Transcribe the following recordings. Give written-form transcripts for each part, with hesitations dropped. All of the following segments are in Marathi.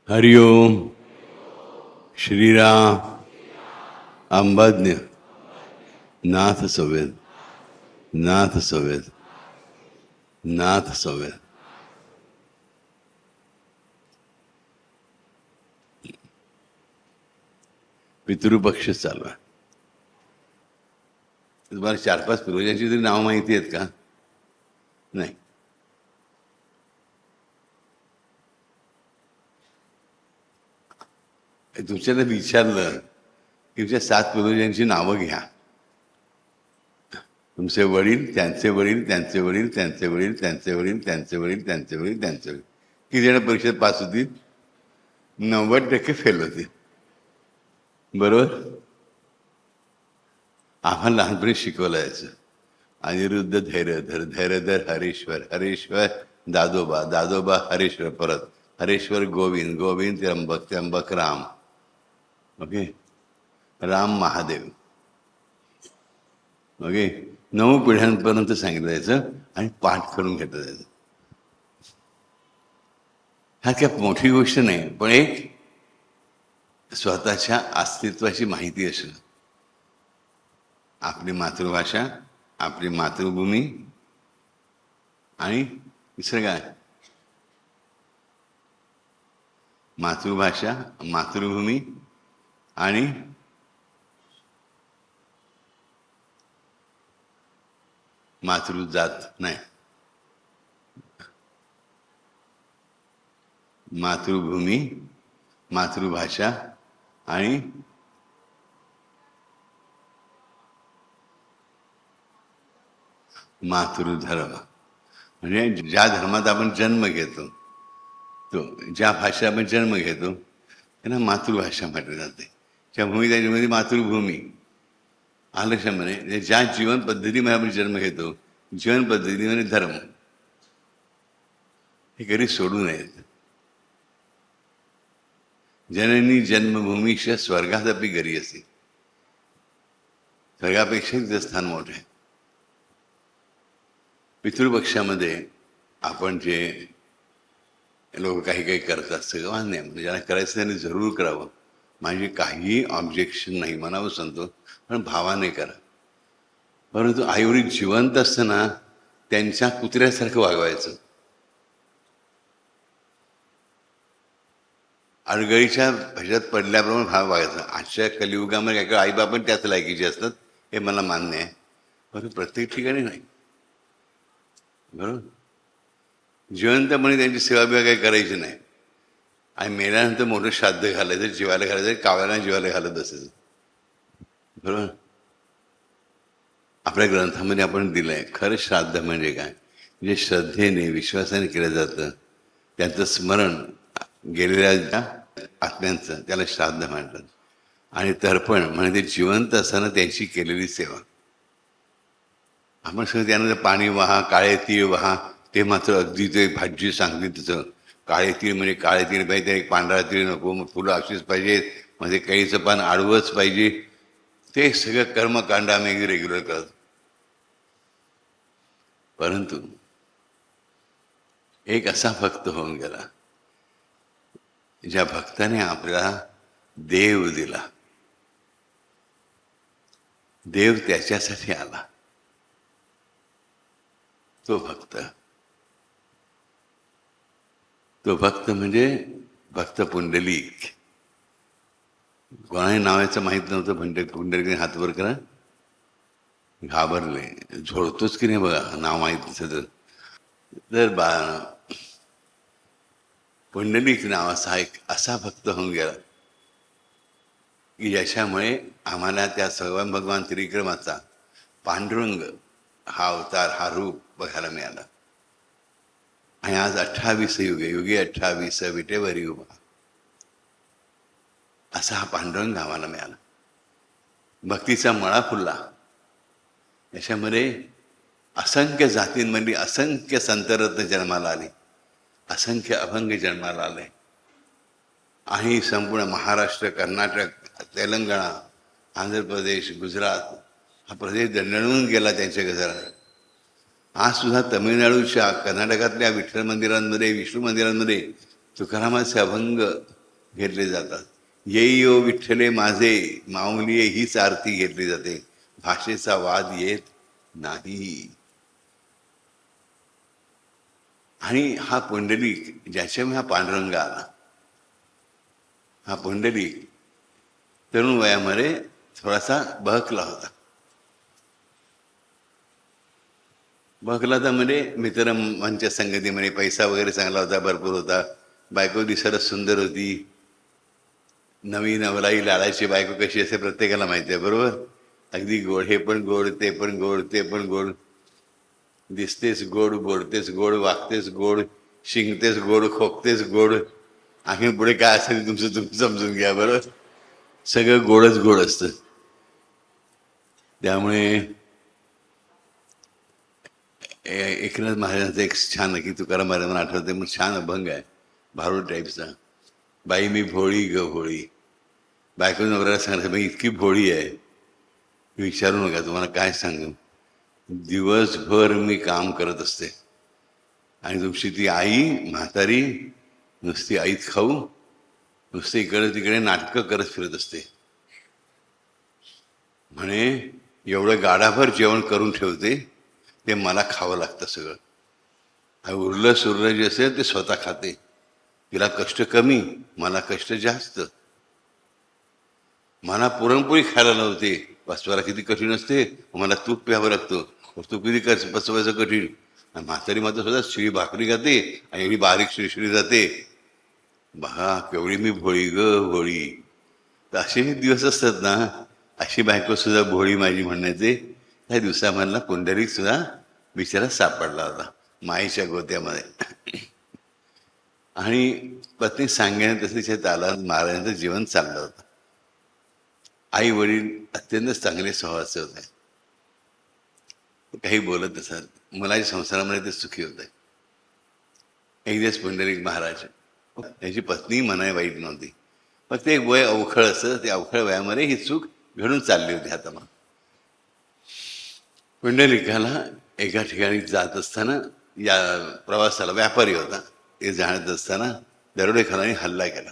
हरिओम. श्रीराम. अंबाज्ञ. नाथ संवेद. नाथ संवेद. नाथ संवेद. पितृपक्ष चालू आहे. तुम्हाला 4-5 पूर्वजांची तरी नावं माहिती आहेत का? नाही. तुमच्याला विचारलं की तुमच्या 7 पूर्वजांची नावं घ्या. तुमचे वडील, त्यांचे वडील, त्यांचे वडील, त्यांचे वडील, त्यांचे वडील, त्यांचे वडील, त्यांचे वडील, त्यांचे वडील. किती जण परीक्षेत पास होतील? 90% फेल होतील. बरोबर. आम्हाला लहानपणी शिकवलं यायचं. अनिरुद्ध धैर्यधर, धैर्यधर हरीश्वर, हरीश्वर दादोबा, दादोबा हरीश्वर, परत हरीश्वर गोविंद, गोविंद त्र्यंबक, त्र्यंबक राम. ओके. राम महादेव. ओके. 9 पिढ्यांपर्यंत सांगितलं जायचं आणि पाठ करून घेतलं जायचं. हा काय मोठी गोष्ट नाही, पण एक स्वतःच्या अस्तित्वाची माहिती असणं. आपली मातृभाषा, आपली मातृभूमी आणि दुसरं काय? मातृभाषा, मातृभूमी आणि मातृजात नाही, मातृभूमी, मातृभाषा आणि मातृधर्म. म्हणजे ज्या धर्मात आपण जन्म घेतो, तो ज्या भाषा आपण जन्म घेतो त्यांना मातृभाषा म्हटली जाते. त्या भूमी त्याच्यामध्ये मातृभूमी आलं म्हणे. ज्या जीवन पद्धतीमध्ये आपण जन्म घेतो, जीवन पद्धतीमध्ये धर्म, हे कधी सोडू नयेत. जननी जन्मभूमीच्या स्वर्गातपी घरी असते. स्वर्गापेक्षा तिचं स्थान मोठं आहे. पितृपक्षामध्ये आपण जे लोक काही काही करतात सगळं मान्य, म्हणजे ज्यांना करायचं त्यांनी जरूर करावं. माझी काही ऑब्जेक्शन नाही, मनावर सांगतो, पण भावाने करा. परंतु आईवडील जिवंत असताना त्यांच्या कुत्र्यासारखं वागवायचं. अडगळीच्या ह्याच्यात पडल्याप्रमाणे भाव वागायचा. आजच्या कलियुगामध्ये काय आईबापण त्याच लायकीचे असतात, हे मला मान्य आहे, परंतु प्रत्येक ठिकाणी नाही. बरोबर. जिवंतपणे त्यांची सेवा बिवा काही करायची नाही आणि मेल्यानंतर मोठं श्राद्ध घालायचं, जीवाला घालायचं, कावळ्यांना जीवाला घालत बसायचं. बरोबर. आपल्या ग्रंथामध्ये आपण दिलंय खरं श्राद्ध म्हणजे काय. जे श्रद्धेने विश्वासाने केलं जातं, त्यांचं स्मरण गेलेल्या आत्म्यांचं, त्याला श्राद्ध म्हणतात. आणि तर्पण म्हणजे ते जिवंत असताना त्यांची केलेली सेवा. आपण सगळं त्यानंतर पाणी वाहा, काळे तीळ वाहा, ते मात्र अगदी ते भाजी सांगते तिचं. काळे तीळ म्हणजे काळे तीळ पाहिजे, एक पांढरा तीळ नको, मग फुलं अशीच पाहिजेत, म्हणजे केळीचं पान आडवंच पाहिजे. ते सगळं कर्मकांड आम्ही रेग्युलर करतो. परंतु एक असा भक्त होऊन गेला, ज्या भक्ताने आपल्याला देव दिला. देव त्याच्यासाठी आला, तो भक्त. तो भक्त म्हणजे भक्त पुंडलिक. कोणाही नावाचं माहीत नव्हतं. पुंडलिक हातवर करा. घाबरले. झोडतोच की नाही बघा, नाव माहीत नसतं तर. पुंडलिक नावाचा एक असा भक्त होऊन गेला की ज्याच्यामुळे आम्हाला त्या सर्व भगवान त्रिविक्रमाचा पांडुरंग हा अवतार, हा रूप बघायला मिळाला. आणि आज 28 युगे, युगे 28 विटेवरी उभा, असा हा पांडुरंग आम्हाला मिळाला. भक्तीचा मळा फुलला. याच्यामध्ये असंख्य जातींमधली असंख्य संतरत्न जन्माला आली, असंख्य अभंग जन्माला आले. आणि संपूर्ण महाराष्ट्र, कर्नाटक, तेलंगणा, आंध्र प्रदेश, गुजरात हा प्रदेश दणदणून गेला त्यांच्या गजरात. आज सुद्धा तमिळनाडूच्या कर्नाटकातल्या विठ्ठल मंदिरांमध्ये विष्णू मंदिरांमध्ये तुकारामाचे अभंग घेतले जातात. येई ओ विठ्ठले माझे माऊली हीच आरती घेतली जाते. भाषेचा वाद येत नाही. आणि हा पुंडलिक ज्याच्यामुळे हा पांडुरंग आला, हा पुंडलिक तरुण वयामध्ये थोडासा बहकला होता. बहकला तर म्हणजे मित्रांच्या संगतीमध्ये पैसा वगैरे चांगला होता, भरपूर होता, बायको दिसायला सुंदर होती. नवी नवलाई लाडाची बायको कशी असते प्रत्येकाला माहिती आहे, बरोबर. अगदी गोड, हे पण गोड, ते पण गोड, ते पण गोड, दिसतेच गोड, बोलतेच गोड, वागतेच गोड, शिंकतेच गोड, खोकतेच गोड. आणखी पुढे काय असेल तुमचं तुम्ही समजून घ्या, बरोबर. सगळं गोडच गोड असतं. त्यामुळे एकनाथ महाराजांचा एक छान, की तुकाराम महाराजांना आठवते मग छान अभंग आहे भारूड टाईपचा. बाई मी भोळी ग भोळी. बायको नवऱ्याला सांगायचं बाई इतकी भोळी आहे विचारू नका, तुम्हाला काय सांगू. दिवसभर मी काम करत असते आणि तुमची ती आई म्हातारी नुसती आईत खाऊ, नुसते इकडे तिकडे नाटकं करत फिरत असते. म्हणे एवढं गाडाभर जेवण करून ठेवते, ते मला खावं लागतं सगळं. उरलं सुरलं जे असेल ते स्वतः खाते. तिला कष्ट कमी, मला कष्ट जास्त. मला पुरणपोळी खायला नव्हते, पचवायला किती कठीण असते, मला तूप प्यावं लागतं, तूप किती पचवायचं कठीण. आणि म्हातारी मात्र सुद्धा शिळी भाकरी खाते आणि एवढी बारीक शिळशिळी जाते. बघा केवढी मी भोळी ग भोळी. तर असे दिवस असतात ना, अशी बायको सुद्धा भोळी माझी म्हणण्याचे. त्या दिवसामधला पुंडलिक सुद्धा बिचारा सापडला होता माईच्या गोत्यामध्ये. आणि पत्नी सांगण्याने तसं तिच्या तालात महाराजांचं जीवन चाललं होतं. आई वडील अत्यंत चांगले स्वभावाचे होते, काही बोलत असत, मुलाच्या संसारामध्ये ते सुखी होते. एक दिवस पुंडलिक महाराज, त्याची पत्नी म्हणाय वाईट नव्हती, फक्त एक वय अवखळ असं, ते अवखळ वयामध्ये ही चूक घडून चालली होती हातामा. पुंडलिकाला एका ठिकाणी जात असताना, या प्रवासाला व्यापारी होता, ते जाणत असताना दरोडेखोरांनी हल्ला केला.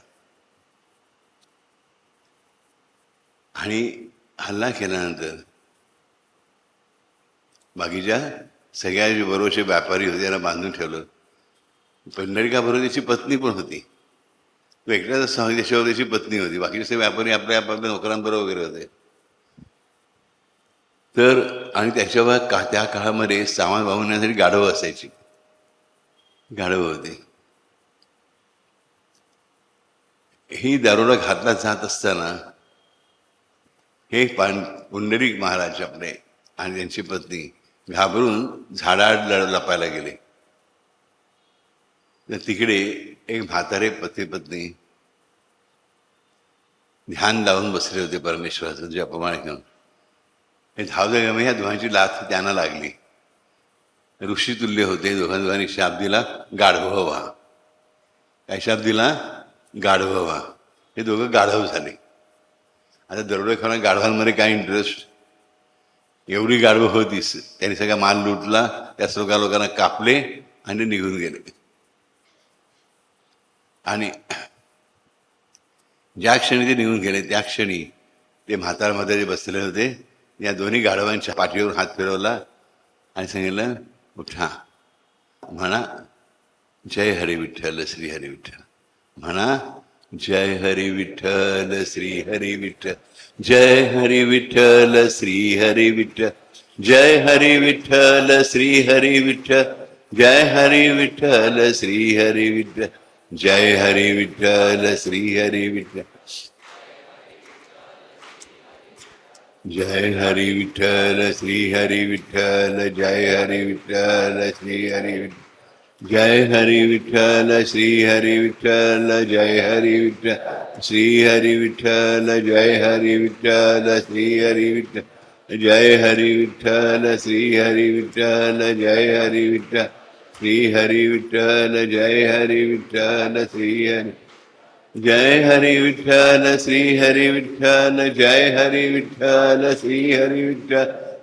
आणि हल्ला केल्यानंतर बाकीच्या सगळ्या जे बरोबरचे व्यापारी होते त्यांना बांधून ठेवलं. पुंडलिकाबरोबर त्याची पत्नी पण होती. तो एकट्याच त्याच्यावर त्याची पत्नी होती, बाकीचे व्यापारी आपल्या आपल्या नोकरांबरोबर वगैरे होते. तर आणि त्याच्यावर त्या काळामध्ये सामान वाहण्यासाठी गाढवं असायची, गाढवं होते. ही दारोडा घातला जात असताना हे पुंडलिक महाराज आपले आणि त्यांची पत्नी घाबरून झाडाआड लपायला गेले. तर तिकडे एक म्हातारे पती पत्नी ध्यान लावून बसले होते परमेश्वराचं जपमाळ घेऊन. हे धावले ह्या दोघांची लाथ त्यांना लागली. ऋषितुल्य होते, दोघांनी शाप दिला गाढव व्हा. काय शाप दिला? गाढव व्हा. हे दोघं गाढव झाले. आता दरोडेखोरांना गाढवांमध्ये काय इंटरेस्ट, एवढी गाढवं होतीस, त्यांनी सगळा माल लुटला, त्या सगळ्या लोकांना कापले आणि निघून गेले. आणि ज्या क्षणी ते निघून गेले त्या क्षणी ते म्हातारे बसलेले होते, या दोन्ही गाढवांच्या पाठीवर हात फिरवला आणि सांगितलं उठा, म्हणा जय हरी विठ्ठल श्री हरी विठ्ठल. म्हणा जय हरी विठ्ठल श्री हरी विठ्ठल, जय हरी विठ्ठल श्री हरी विठ्ठल, जय हरी विठ्ठल श्री हरी विठ्ठल, जय हरी विठ्ठल श्री हरी विठ्ठल, जय हरी विठ्ठल श्री हरी विठ्ठल, जय हरी विठ्ठल श्री हरी विठ्ठल, जय हरी विठ्ठल श्री हरी विठ्ठल, जय हरी विठ्ठल श्री हरी विठ्ठल, जय हरी विठ्ठल श्री हरी विठ्ठल, जय हरी विठ्ठल श्री हरी विठ्ठल, जय हरी विठ्ठल श्री हरी विठ्ठल, जय हरी विठ्ठल श्री हरी विठ्ठल, जय हरी विठ्ठल श्री हरी, जय हरी विठ्ठल श्री हरी विठ्ठल, जय हरी विठ्ठल श्री हरी विठ्ठल,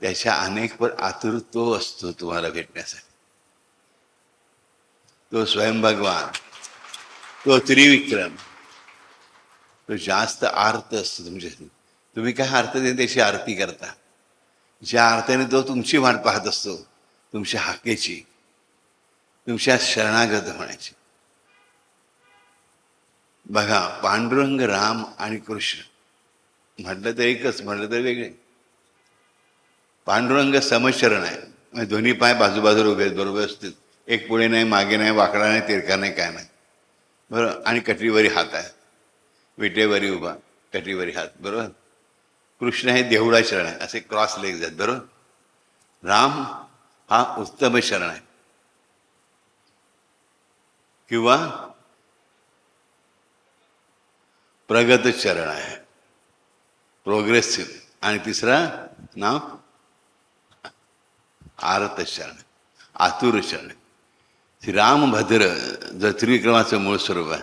त्याच्या अनेक पण आतुर तो असतो तुम्हाला भेटण्यासाठी. तो स्वयं भगवान, तो त्रिविक्रम, तो जास्त आर्त असतो तुमच्यासाठी. तुम्ही काय आर्त दे त्याची आरती करता. ज्या अर्थाने तो तुमची वाट पाहत असतो, तुमच्या हाकेची, तुमच्या शरणागत होण्याची. बघा, पांडुरंग, राम आणि कृष्ण म्हटलं तर एकच, म्हटलं तर वेगळे. पांडुरंग समशरण आहे, म्हणजे दोन्ही पाय बाजूबाजूला उभे आहेत, बरोबर असतील. एक पुढे नाही, मागे नाही, वाकडा नाही, तिरका नाही, काय नाही, बरोबर. आणि कटरीवरी हात आहे, विटेवरी उभा, कटरीवरी हात, बरोबर. कृष्ण हे देवळा शरण आहे, असे क्रॉस लेग्स आहेत, बरोबर. राम हा उत्तम शरण आहे किंवा प्रगत चरण आहे, प्रोग्रेसिव्ह. आणि तिसरा नाव आरत शरण, आतुर शरण. श्री रामभद्र जो त्रिविक्रमाचं मूळ स्वरूप आहे,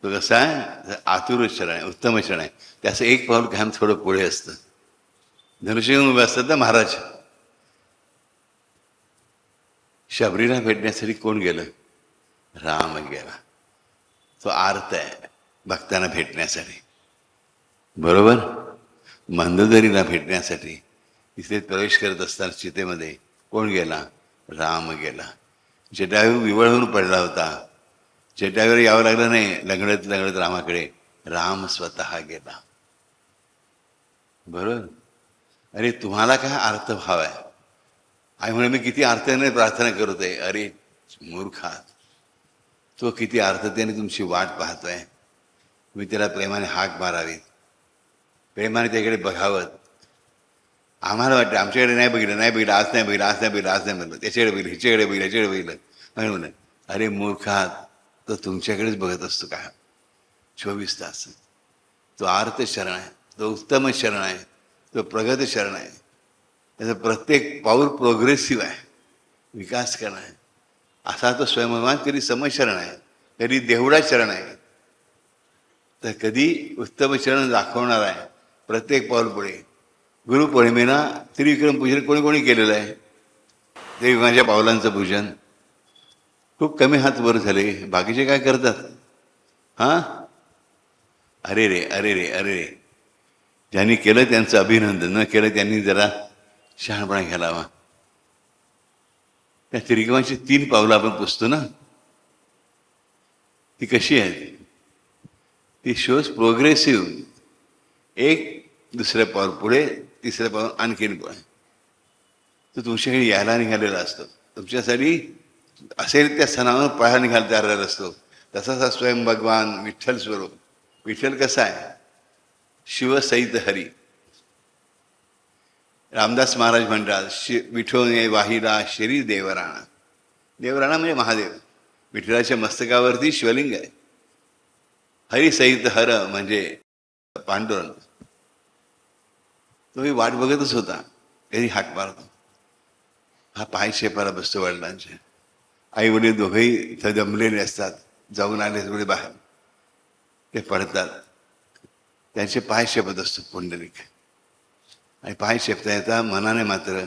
तो कसा आहे, आतुर शरण आहे, उत्तम शरण आहे. त्याचं एक पाऊल घाम थोडं पुढे असतं. धनुष्य उभे असतात ना महाराज. शबरीला भेटण्यासाठी कोण गेलं? राम गेला. तो आर्त आहे भक्तांना भेटण्यासाठी, बरोबर. मंदोदरीला भेटण्यासाठी तिथे प्रवेश करत असताना चितेमध्ये कोण गेला? राम गेला. जटायू विवळ होऊन पडला होता, जटायूवर यावं लागलं नाही, लंगडत लंगडत रामाकडे राम स्वतः गेला, बरोबर. अरे तुम्हाला काय अर्थभाव आहे? आई म्हणे मी किती अर्थाने प्रार्थना करतोय. अरे मूर्खा, तो किती अर्थतेने तुमची वाट पाहतोय. तुम्ही त्याला प्रेमाने हाक मारावी, प्रेमाने त्याकडे बघावं. आम्हाला वाटतं आमच्याकडे नाही बघितलं, नाही बघितलं, आज नाही बघितलं, आज नाही बघितलं, आज नाही बघितलं, त्याच्याकडे बघितलं, ह्याच्याकडे बघितलं, ह्याच्याकडे बघितलं म्हणून. अरे मूर्खा, तो तुमच्याकडेच बघत असतो का 24 तास. तो आर्त शरण आहे, तो उत्तम शरण आहे, तो प्रगत शरण आहे. त्याचं प्रत्येक पाऊल प्रोग्रेसिव्ह आहे, विकास करणं आहे. असा तो स्वयंभगवान कधी समशरण आहे, कधी देवडा शरण आहे, तर कधी उत्तम शरण दाखवणार आहे प्रत्येक पाऊल पुढे. गुरुपौर्णिमेला त्रिविक्रम पूजन कोणी कोणी केलेलं आहे? ते माझ्या पावलांचं पूजन. खूप कमी हात वर झाले, बाकीचे काय करतात? हां, अरे रे, अरे रे, अरे रे. ज्यांनी केलं त्यांचं अभिनंदन, न केलं त्यांनी जरा शहाणपणा घ्यायला. त्या त्रिविक्रमाची 3 पावलं आपण पुसतो ना, ती कशी आहेत? ती शोज प्रोग्रेसिव्ह. एक दुसरं पाऊल पुढे, तिसरं पाऊल आणखीन पुढे. तो तुमच्याकडे यायला निघालेला असतो, तुमच्यासाठी असेल त्या सणावर पळा निघायला तयार असतो. तसाच हा स्वयं भगवान विठ्ठल स्वरूप. विठ्ठल कसा आहे? शिवसहित हरी. रामदास महाराज म्हणतात, विठोने वाहिला शरी देवराणा. देवराणा म्हणजे महादेव. विठ्ठलाच्या मस्तकावरती शिवलिंग आहे. हरिसहित हर म्हणजे पांडुरंग. तोही वाट बघतच होता, कधी हाक मारतो. हा पाय शेपाला बसतो वडिलांचे. आई वडील दोघेही इथं जमलेले असतात, जाऊन आले थोडे बाहेर, ते पडतात, त्यांचे पाय शेपत असतो पुंडलिक. आणि पाय शेपता येता मनाने मात्र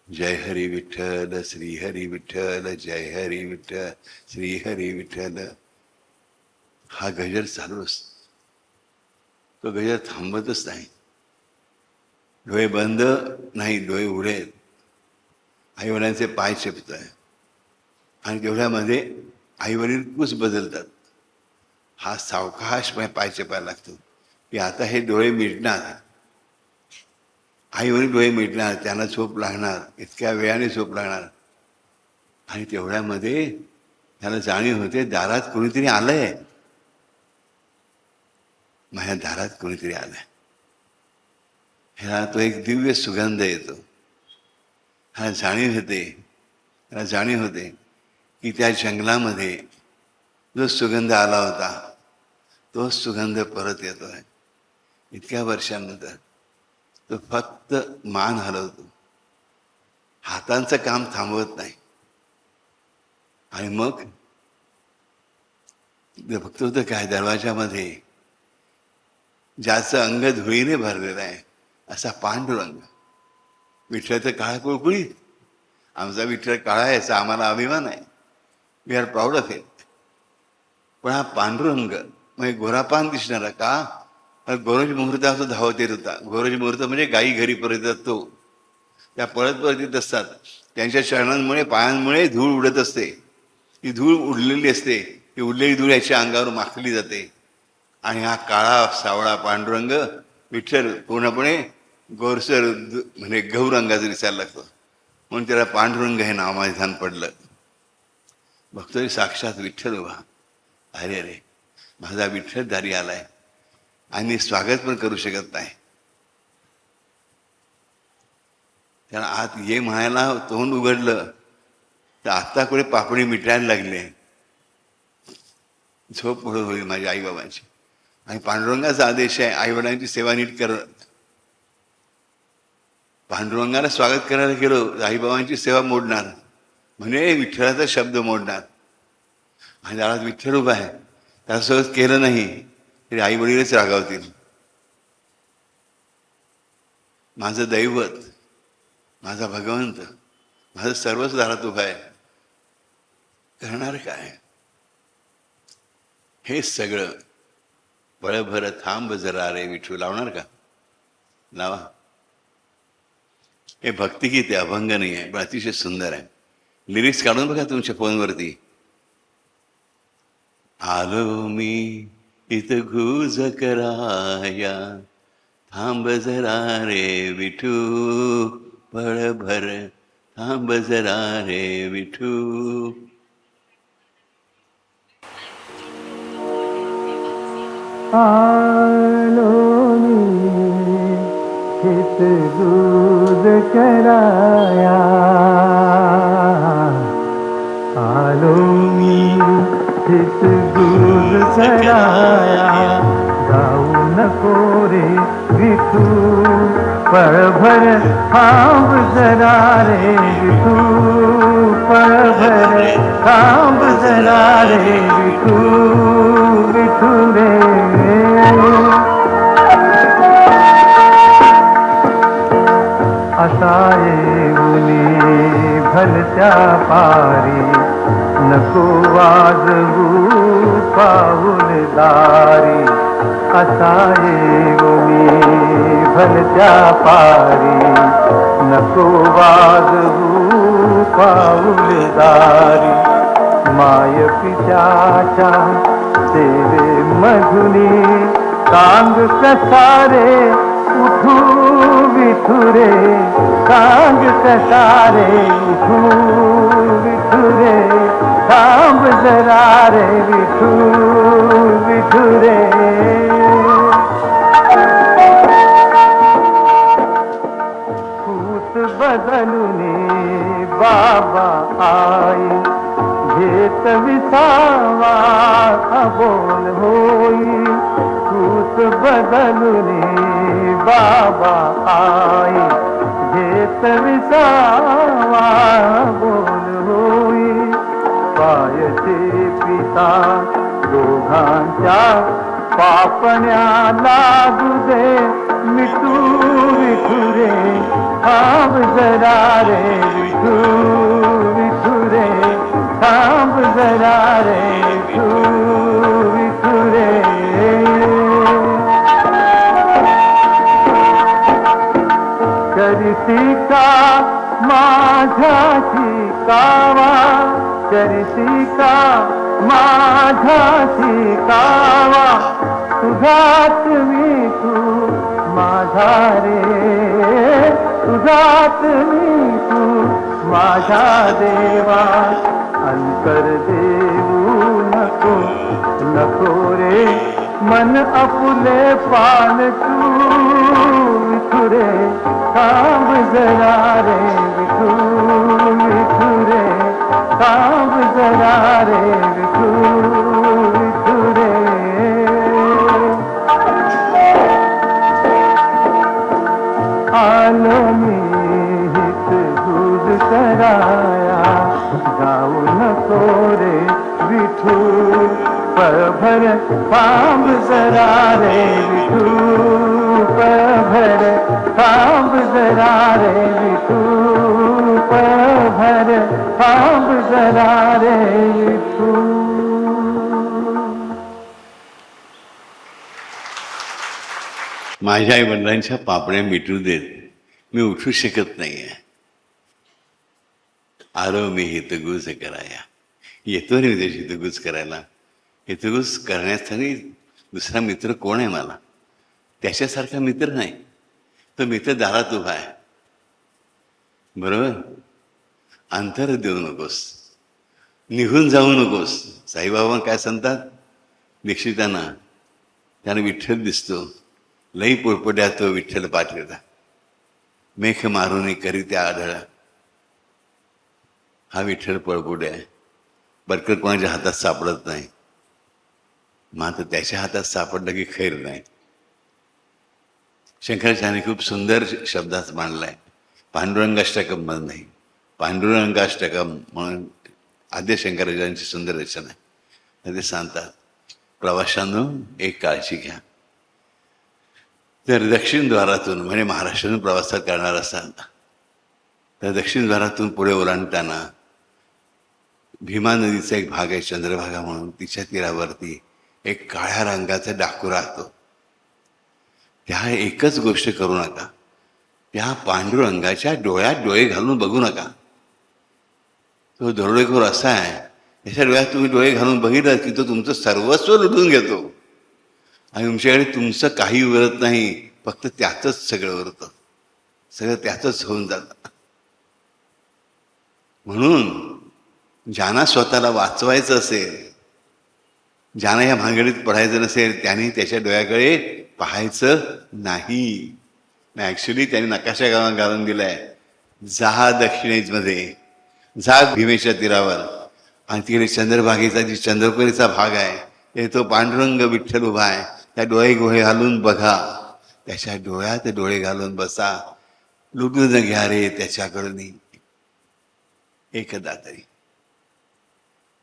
जय हरी विठ्ठल, श्री हरी विठ्ठल, जय हरी विठ्ठल, श्री हरी विठ्ठल, हा गजर चालू असतो. तो गजर थांबतच नाही. डोळे बंद नाही, डोळे उघडे आहेत. आईवडिलांचे पाय शेपत आहे आणि तेवढ्यामध्ये आईवडील कुस बदलतात. हा सावकाशपणे पाय शेपायला लागतो की आता हे डोळे मिटणार. आईवडील डोळे मिटणार, त्यांना झोप लागणार, इतक्या वेळाने झोप लागणार. आणि तेवढ्यामध्ये त्याला जाणीव होते दारात कोणीतरी आलंय, माझ्या दारात कोणीतरी आलंय. ह्याला तो एक दिव्य सुगंध येतो. ह्याला जाणीव होते, ह्याला जाणीव होते की त्या जंगलामध्ये जो सुगंध आला होता तो सुगंध परत येतोय. इतक्या वर्षांनंतर तो फक्त मान हलवतो, हातांचं काम थांबवत नाही. आणि मग फक्त होतं काय, दरवाजामध्ये ज्याचं अंग धुळीने भरलेलं आहे असा पांडुरंग, विठ्ठलाचं काळा कुळकुळीत. आमचा विठ्ठल काळा आहे याचा आम्हाला अभिमान आहे. We are proud of it. पण हा पांडुरंग म्हणजे गोरापान दिसणारा का? गोरोज मुहूर्तावर तो धावत येत होता. गोरोज मुहूर्त म्हणजे गायी घरी परत येतात तो. त्या पळत परत येत असतात. त्यांच्या चरणांमुळे पायांमुळे धूळ उडत असते. ती धूळ उडलेली असते. ती उडलेली धूळ याच्या अंगावर माखली जाते. आणि हा काळा सावळा पांडुरंग विठ्ठल पूर्णपणे गोरसर म्हणजे गहू रंगाचं दिसायला लागतं. म्हणून त्याला पांडुरंग हे नामाधान पडलं. बघतोय साक्षात विठ्ठल उभा. अरे अरे माझा विठ्ठल दारी आलाय आणि स्वागत पण करू शकत नाही. त्याला आत ये म्हणायला तोंड उघडलं तर आता कुठे पापडी मिटायला लागले. झोप पुढं होईल माझ्या आईबाबांची. आणि पांडुरंगाचा आदेश आहे आईवडिलांची सेवा नीट कर. पांडुरंगाला स्वागत करायला गेलो आईबाबांची सेवा मोडणार म्हणजे विठ्ठलाचा शब्द मोडणार. आणि आज विठ्ठल उभा आहे त्याला सहज केलं नाही तरी आई वडीलच रागावतील. माझं दैवत, माझा भगवंत, माझं सर्वच दारात उभा आहे. करणार काय? हे सगळं बळभर थांब जरा रे विठू लावणार का? लावा. हे भक्तिगीत आहे, अभंग नाही आहे, पण अतिशय सुंदर आहे. लिरिक्स काढून बघा तुमच्या फोनवरती. आलो मी इथं गुज कराया थांब जरा रे विठू पळभर थांब जरा रे विठू. आलो मी हित गुज कराया आलो मी हित गुज कराया जाऊ नको रे विठू पळभर थांब जरा रे विठू पळभर थांब जरा रे विठू विठू रे. असा येऊनी भलत्या पारी नको वाजवू पाऊलदारी. असा येऊनी भलत्या पारी नको वाजवू पाऊलदारी. माय पित्याच्या सेवे मधुनी सांग कसा रे उठू विठू रे सांग कसा रे उठू विठू रे थांब जरा रे विठू विठू रे. भूत बदलुनी बाबा आई घेत विसावा बोल होई. भूत बदलुनी बाबा आई घेत विसावा बोल होई. पायचे पिता दोघांच्या पापण्या लागू दे मिठू विठू रे थांब जरा रे विठू विठू रे थांब जरा रे विठू विठू रे. करसी का माझ्याशी कावा करसी का माझ्याशी कावा तुझात मी तू माझा रे तुझात मी तू माझा देवा. अंतर देऊ नको नको रे मन अपुले पान तू विठू रे थांब जरा रे विठू विठू रे थांब जरा रे विठू विठू रे. आलो मी हित दूध कराया जाऊ नको रे विठू भर थांब जरा रे विठू, भर थांब जरा रे विठू, भर थांब जरा रे विठू. माझ्या आई वडिलांच्या पापड्या मिटू देत मी उठू शकत नाहीये. आरो मी हितगुज कराया. येतो रे विदेश हितगुज करायला. हितगुज करण्यासाठी दुसरा मित्र कोण आहे मला? त्याच्यासारखा मित्र नाही. तो मित्र दारात उभा आहे. बरोबर. अंतर देऊ नकोस, निघून जाऊ नकोस. साईबाबा काय सांगतात दीक्षितांना? त्यानं विठ्ठल दिसतो, लई पोळपड्या तो विठ्ठल पाठलेला, मेख मारून करी त्या आढळा. हा विठ्ठल पळपुडे आहे. बरकत कोणाच्या हातात सापडत नाही, मात्र त्याच्या हातात सापडलं की खैर नाही. शंकराचार्याने खूप सुंदर शब्दात मांडलाय. पांडुरंगाष्टकम म्हणून नाही, पांडुरंगाष्टकम म्हणून आद्य शंकराचार्यांची सुंदर रचना आहे. तर ते सांगतात, प्रवाशांनो एक काळजी घ्या. जर दक्षिण द्वारातून म्हणजे महाराष्ट्रातून प्रवास करणार असाल तर दक्षिण द्वारातून पुढे ओलांडताना भीमा नदीचा एक भाग आहे चंद्रभागा म्हणून, तिच्या तीरावरती एक काळ्या रंगाचा डाकू राहतो. त्या एकच गोष्ट करू नका, त्या पांडुरंगाच्या डोळ्यात डोळे घालून बघू नका. तो दरोडेखोर असा आहे, त्याच्या डोळ्यात तुम्ही डोळे घालून बघितलं की तो तुमचं सर्वस्व लुटून घेतो आणि तुमच्याकडे तुमचं काही उरत नाही, फक्त त्याचंच सगळं उरतं, सगळं त्याचंच होऊन जातं. म्हणून ज्यांना स्वतःला वाचवायचं असेल, ज्यांना या भानगडीत पडायचं नसेल, त्यांनी त्याच्या डोळ्याकडे पाहायचं नाही. ॲक्च्युली त्यांनी नकाशा घालून दिलाय, जा दक्षिणेमध्ये, जा भीमेच्या तीरावर आणि तिकडे चंद्रभागेचा जी चंद्रपुरीचा भाग आहे ते तो पांडुरंग विठ्ठल उभा आहे, त्या डोळे गोळे घालून बघा, त्याच्या डोळ्यात डोळे घालून बसा. लुटून घ्या रे त्याच्याकडून एकदा तरी.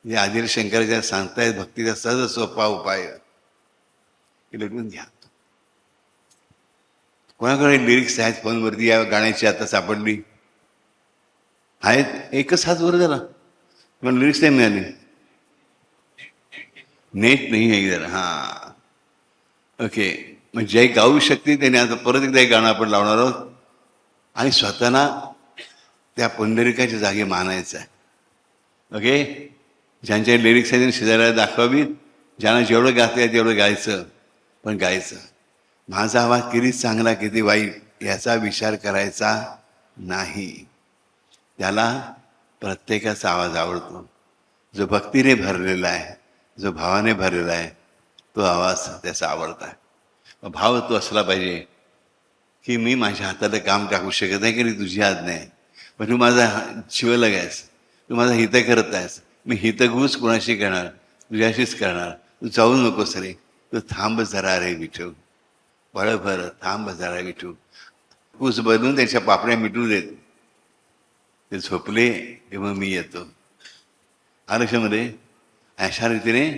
म्हणजे आदिल शंकराचार्य सांगतायत भक्तीचा सहज सोपा उपाय की लुटून घ्या. कोणाकडे लिरिक्स आहेत फोनवरती या गाण्याची आता सापडली आहेत? एकच हात वर झाला, मला लिरिक्स नाही मिळाली, नेट नाही आहे जरा. हां ओके, मग जे गाऊ शकते त्याने आता परत एकदा एक गाणं आपण लावणार आहोत आणि स्वतःला त्या पुंडलिकाच्या जागी मानायचं आहे. ओके, ज्यांच्या लिरिक्स आहेत त्यांनी शेजाऱ्याला दाखवावीत, ज्यांना जेवढं गाता येईल तेवढं गायचं, पण गायचं. माझा आवाज किती चांगला किती वाईट याचा विचार करायचा नाही. त्याला प्रत्येकाचा आवाज आवडतो. जो भक्तीने भरलेला आहे, जो भावाने भरलेला आहे, तो आवाज त्याचा आवडता आहे. भाव तो असला पाहिजे की मी माझ्या हाताला काम टाकू शकत नाही की तुझी आज्ञा आहे, पण तू माझा शिवलग आहेस, तू माझा हित करत आहेस, मी हितगुज कोणाशी करणार, तुझ्याशीच करणार. तू जाऊ नकोस रे, तू थांब जरा रे विठू, बळभर थांब जरा विठू. कूस बनवून त्यांच्या पापड्या मिटू देत. ते झोपले की मग मी येतो. आरक्षामध्ये अशा रीतीने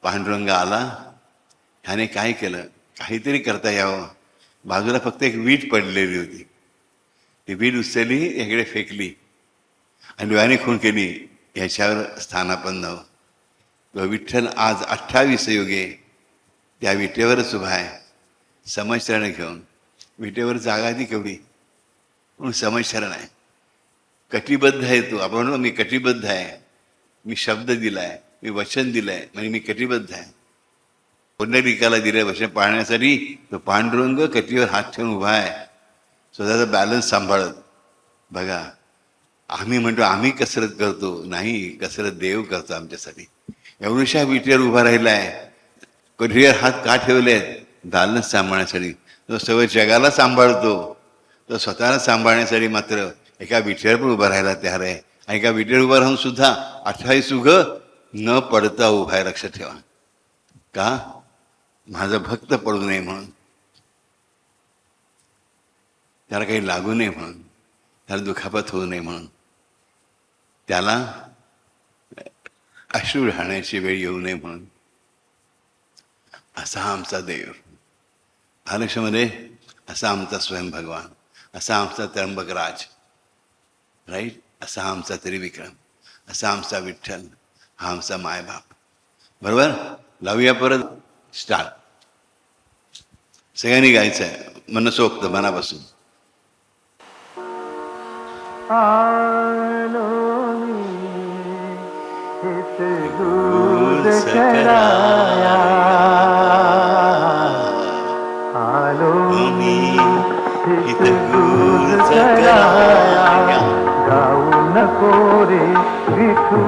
पांडुरंग आला. ह्याने काय केलं, काहीतरी करता यावं. बाजूला फक्त एक वीट पडलेली होती, ती वीट उचलली याकडे फेकली आणि डोळ्याने खून केली. याच्यावर स्थानापन्न हो. तो विठ्ठल आज 28 युगे त्या विटेवरच उभा आहे, समशरण घेऊन. विटेवर जागा ती केवढी, म्हणून समशरण आहे, कटिबद्ध आहे तो. आपण म्हणू मी कटिबद्ध आहे, मी शब्द दिलाय, मी वचन दिलंय, म्हणजे मी कटिबद्ध आहे. पुंडलिकाला दिलंय वचन पाळण्यासाठी. तो पांडुरंग कटीवर हात ठेवून उभा आहे, स्वतःचा बॅलन्स सांभाळत. बघा, आम्ही म्हणतो आम्ही कसरत करतो, नाही, कसरत देव करतो आमच्यासाठी. एवढ्याशा विटेवर उभा राहिला आहे, कटीवर हात का ठेवले आहेत, बॅलन्स सांभाळण्यासाठी. तो सगळं जगाला सांभाळतो, तो स्वतःला सांभाळण्यासाठी मात्र एका विटेवर पण उभा राहायला तयार आहे. आणि एका विटेवर उभा राहून सुद्धा 28 युग न पडता उभा आहे. लक्षात ठेवा. का? माझं भक्त पडू नये म्हणून, त्याला काही लागू नये म्हणून, त्याला दुखापत होऊ नये म्हणून, त्याला अश्रू राहण्याची वेळ येऊ नये म्हणून. असा आमचा देव, महाराष्ट्रामध्ये असा आमचा स्वयं भगवान, असा आमचा त्र्यंबकराज, राईट, असा आमचा त्रिविक्रम, असा आमचा विठ्ठल, हा आमचा मायबाप. बरोबर, लावूया परत स्टार्ट. सगळ्यांनी गायचं आहे मनसोक्त मनापासून. आलो मी हित दूर कराया, आलो मी हित दूर कराया, गाऊ नको रे विठू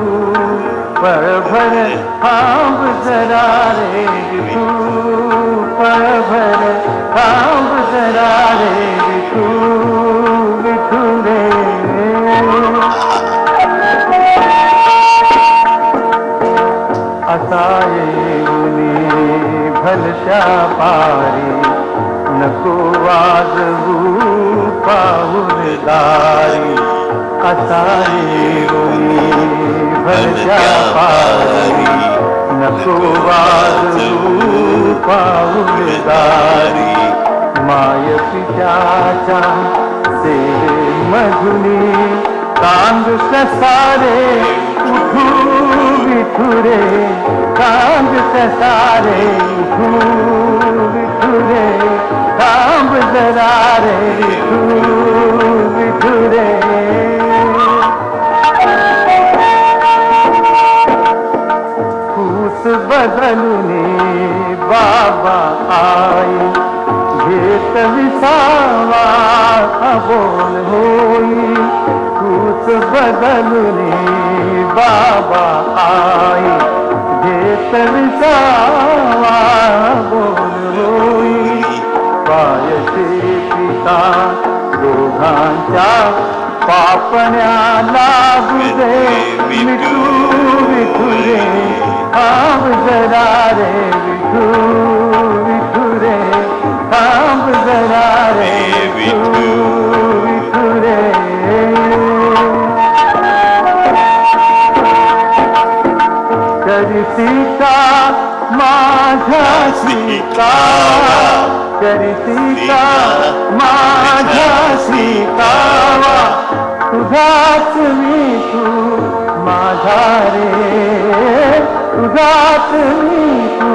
पळभर थांब जरा रे विठू, पळभर थांब जरा रे विठू, विठू रे. असा येऊनी भलशा पारी, नको वाजवू पाऊल दारी. असा येऊनी भलशा पारी, नको वाजवू पाऊल दारी. माय पित्याच्या सेवे मधुनी कांद कसारे उठू विठू रे, कांद कसारे उठू विठू रे, थांब जरा रे विठू, विठू रे. कूस बदलुनी बाबा आई, घेत विसावा बोल होई. कूस बदलुनी बाबा आई, घेत विसावा बोल होई. पायचे पिता दोघांच्या पापण्या लागू दे मिठू, विठू रे, थांब जरा रे विठू, विठू रे, थांब जरा रे विठू, विठू रे. करीती का माझ्याशी कावा, करीती का माझ्याशी कावा, तुझाच मी तू माझा रे, तुझाच मी तू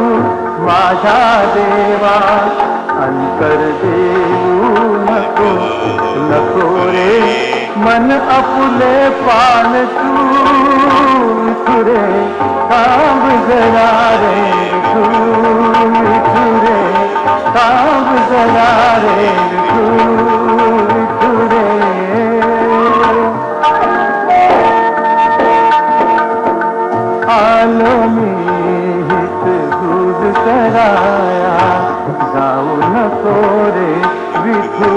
माझा देवा. अंतर देऊ नको, नको रे मन अपुले पान तू, विठू रे, थांब जरा रे विठू, विठू रे, थांब जरा रे विठू, विठू रे. आलो मी हित दूध कराया, जाऊ नको रे विठू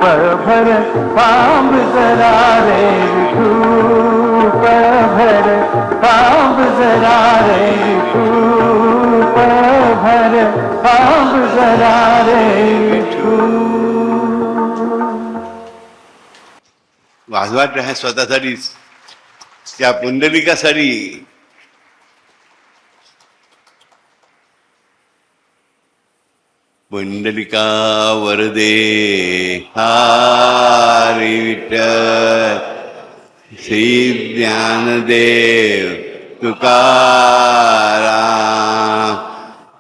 पळभर थांब जरा रे विठू, पळभर थांब जरा रे विठू, पळभर थांब जरा रे विठू. वाजवाट आहे स्वतःसाठीच, त्या पुंडलिकासाठी. पुंडलिका वरदे हरी विठ्ठल, श्री ज्ञानदेव तुकाराम,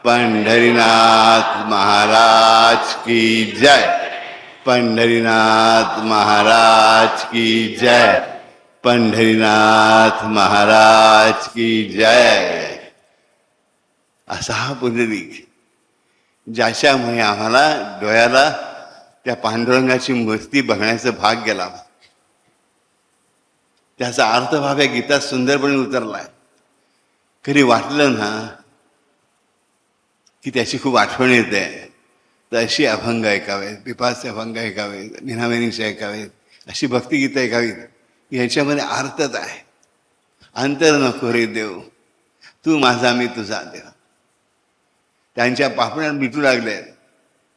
पंढरीनाथ महाराज की जय, पंढरीनाथ महाराज की जय, पंढरीनाथ महाराज की जय. असा हा पुंडलिक, ज्याच्यामुळे आम्हाला डोळ्याला त्या पांडुरंगाची मूर्ती बघण्याचं भाग्य लाभलं. त्याचा अर्थभाव या गीतात सुंदरपणे उतरलाय. कधी वाटलं ना की त्याची खूप आठवण येते, तर अशी अभंग ऐकावेत, पिपाचे अभंग ऐकावेत, निनावेनिश ऐकावेत, अशी भक्तिगीतं ऐकावीत. ह्याच्यामध्ये अर्थच आहे. अंतर नको रे देव, तू माझा मी तुझा देव. त्यांच्या पापण्या मिटू लागल्यात,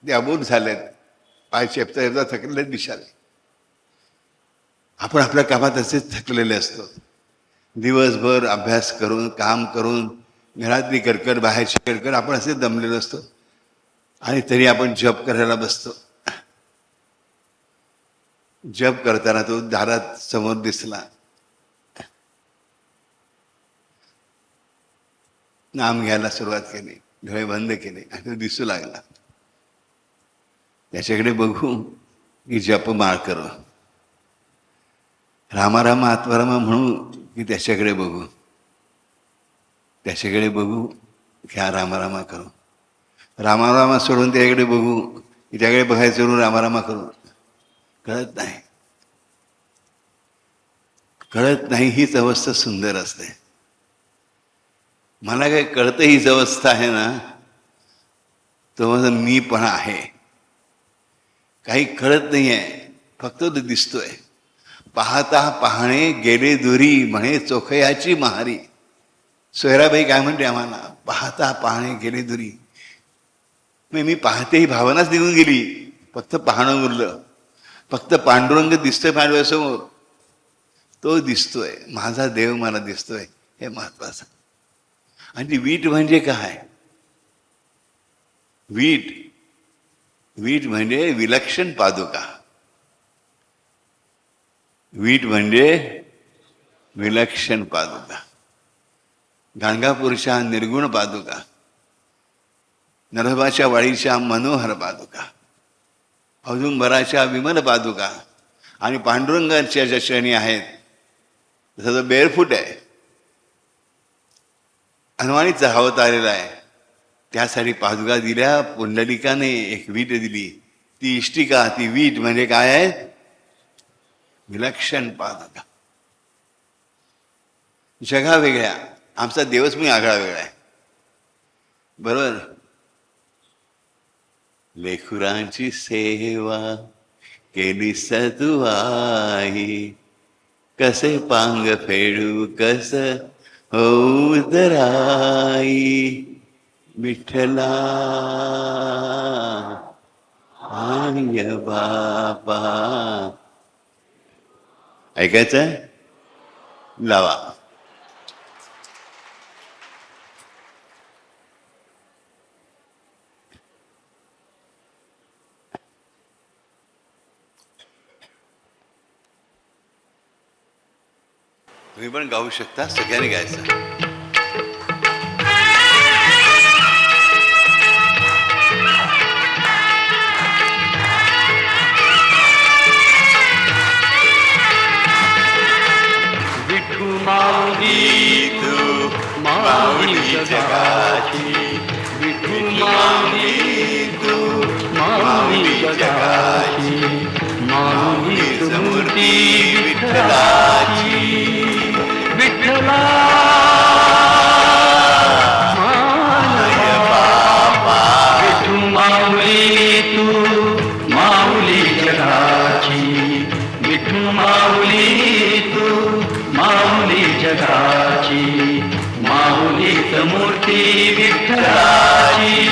ते अबोध झालेत, पाय चेपता चेपता थकलेले दिशाले. आपण आपल्या कामात असेच थकलेले असतो. दिवसभर अभ्यास करून, काम करून, घरातली कडकड, बाहेरची कडकड, आपण असे दमलेलो असतो आणि तरी आपण जप करायला बसतो. जप करताना तो दारात समोर दिसला, नाम घ्यायला सुरुवात केली, डोळे बंद केले आणि तो दिसू लागला. त्याच्याकडे बघू की जपमाळ करू, रामारामा आत्मारामा म्हणू की त्याच्याकडे बघू, त्याच्याकडे बघू की हा रामारामा करू, रामारामा सोडून त्याच्याकडे बघू की त्याकडे बघायचं सोडून रामारामा करू. कळत नाही, कळत नाही. हीच अवस्था सुंदर असते. मला काय कळतं हीच अवस्था आहे ना, तो माझा मी पण आहे. काही कळत नाही आहे, फक्त तो दिसतोय. पाहता पाहणे गेले दुरी म्हणे चोखयाची महारी. सोयराबाई काय म्हणते आम्हाला, पाहता पाहणे गेले दुरी. मी पाहते ही भावनाच निघून गेली, फक्त पाहणं उरलं. फक्त पांडुरंग दिसतोय माझ्यासमोर, तो दिसतोय, माझा देव मला दिसतोय, हे महत्वाचं. आणि ती वीट म्हणजे काय? वीट, वीट म्हणजे विलक्षण पादुका. वीट म्हणजे विलक्षण पादुका. गाणगापूरच्या निर्गुण पादुका, नरसोबाच्या वाडीच्या मनोहर पादुका, औदुंबराच्या विमल पादुका आणि पांडुरंगाच्या ज्या श्रेणी आहेत, तसं तो बेअरफूट आहे, अनवाणी चढावत आलेला आहे. त्यासाठी पादुका दिल्या. पुंडलिकाने एक वीट दिली, ती इष्टिका, ती वीट म्हणजे काय आहे? विलक्षण पादुका. जगा वेगळ्या, आमचा देवच मी आगळा वेगळा आहे, बरोबर. लेखुरांची सेवा केली सतुआई, कसे पांग फेडू कस उदराई. विठ्ठला आर्य बापा. ऐकायचं? लावा. तुम्ही पण गाऊ शकता, सगळ्यांनी गायचं. विठू माऊली तू माऊली जगाची, विठू माऊली तू माऊली जगाची, माऊली मूर्ती विठ्ठलाची. विठ्ठला विठू माऊली तू माऊली जगाची, विठू माऊली तू माऊली जगाची, माऊलीच मूर्ती विठ्ठलाची.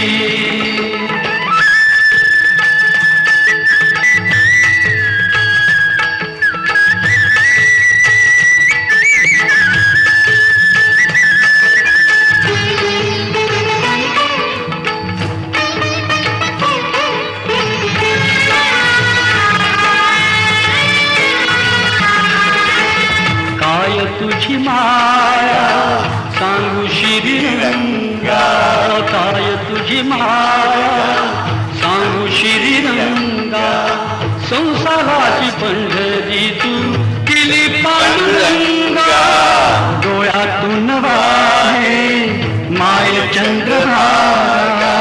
तुझी माया सांगू श्रीरंगा, काय तुझी माया सांगू श्रीरंगा. संसाराची पंढरी तू केली पांडुरंगा, डोळ्यातून वाहे माय चंद्रभागा.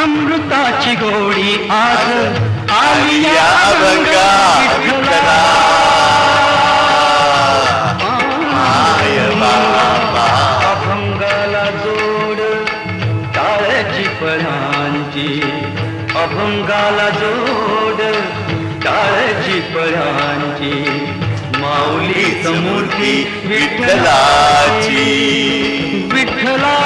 अमृताची गोडी आज आली या अभंगा. विठ्ठला अभंगाला जोड टाळ्याची परांची, अभंगाला जोड टाळ्याची परांची. माऊलीच मूर्ती विठ्ठलाची. विठ्ठला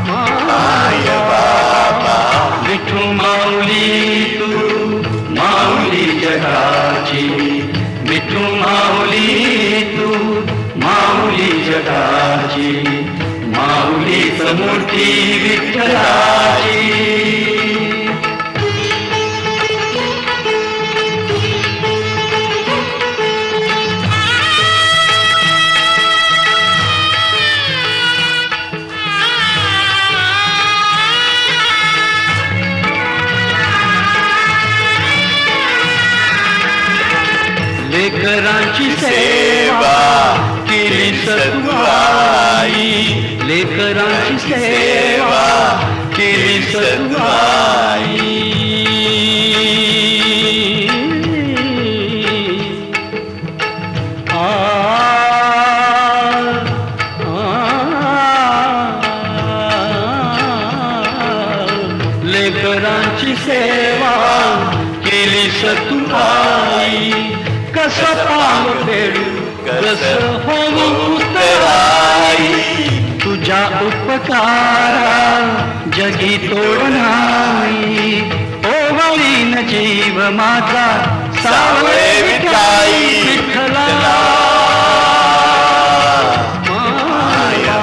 माय बाबा. विठू माऊली तू माऊली जगाची, विठू माऊली तू माऊली जगाची, माऊलीच मूर्ती विठ्ठलाची. लेकरांची सेवा केली सतुआई, लेकरांची सेवा केली सतुआई. लेकरांची सेवा केली सतुआई. कसं पांग फेडू कसं होऊ उतराई, तुझ्या उपकारा जगी तोड नाही. ओवाळीन जीव माझा सावळे विठाई, विठ्ठला माया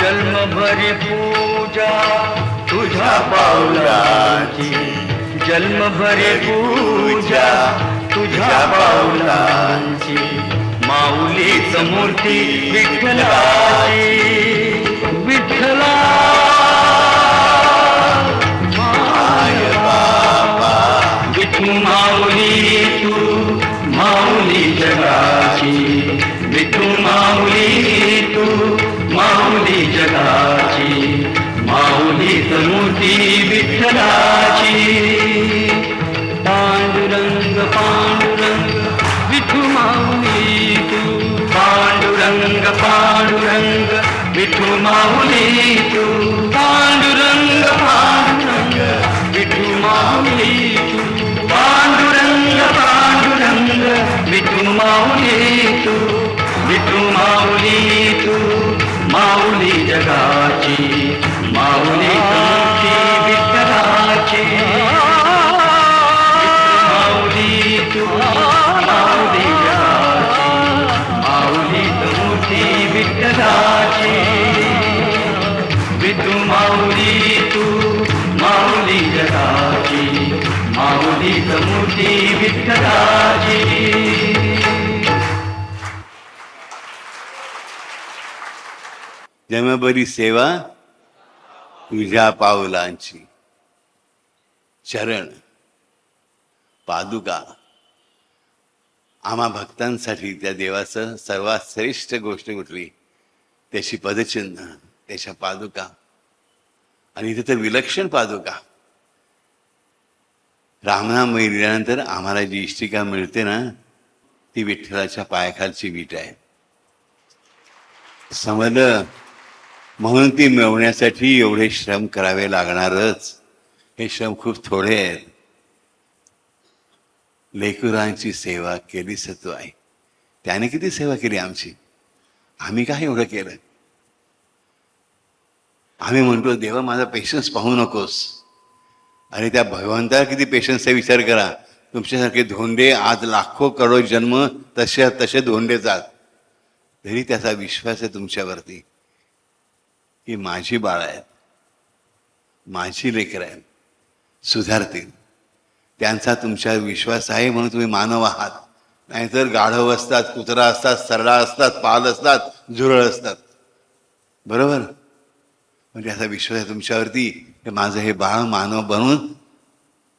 जन्मभरी पूजा तुझ्या पावलाची, जन्मभरी पूजा तुझ्या पावलांची. माऊलीच मूर्ती विठ्ठलाची, विठ्ठला माय बाबा. विठू माऊली तू माऊली जगाची, विठू माऊली तू माऊली जगाची. माऊलीच मूर्ती विठ्ठलाची. पांडुरंग पांडुरंग विठू माऊली तू, पांडुरंग पांडुरंग विठू माऊली तू. पांडुरंग पांडुरंग विठू माऊली तू, पांडुरंग पांडुरंग विठू माऊली तू. विठू माऊली तू माऊली जगाची, माऊली मूर्ती विठ्ठलाची. माऊली जगाची, माऊलीच मूर्ती विठ्ठलाची. विठू माऊली तू माऊली जगाची, माऊलीच मूर्ती विठ्ठलाची. जन्मभरी सेवा तुझ्या पावलांची. चरण पादुका आम्हा भक्तांसाठी त्या देवाचं सर्वात श्रेष्ठ गोष्ट कुठली, त्याची पदचिन्ह, त्याच्या पादुका. आणि इथे तर विलक्षण पादुका. रामनाम लिहिल्यानंतर आम्हाला जी इष्टिका मिळते ना, ती विठ्ठलाच्या पायाखालची वीट आहे. समजलं? म्हणून ती मिळवण्यासाठी एवढे श्रम करावे लागणारच. हे श्रम खूप थोडे आहेत. लेकरांची सेवा केली सत्व आहे. त्याने किती सेवा केली आमची, आम्ही काय एवढं केलं. आम्ही म्हणतो देवा माझा पेशन्स पाहू नकोस. अरे त्या भगवंताला किती पेशन्सचा विचार करा. तुमच्यासारखे धोंडे आज लाखो करोड जन्म तसे धोंडे जात, तरी त्याचा विश्वास आहे तुमच्यावरती की माझी बाळ आहेत, माझी लेकरं आहेत, सुधारतील. त्यांचा तुमच्यावर विश्वास आहे म्हणून तुम्ही मानव आहात. नाहीतर गाढव असतात, कुत्रा असतात, सरळा असतात, पाल असतात, झुरळ असतात. बरोबर? म्हणजे असा विश्वास आहे तुमच्यावरती की माझं हे बाळ मानव बनून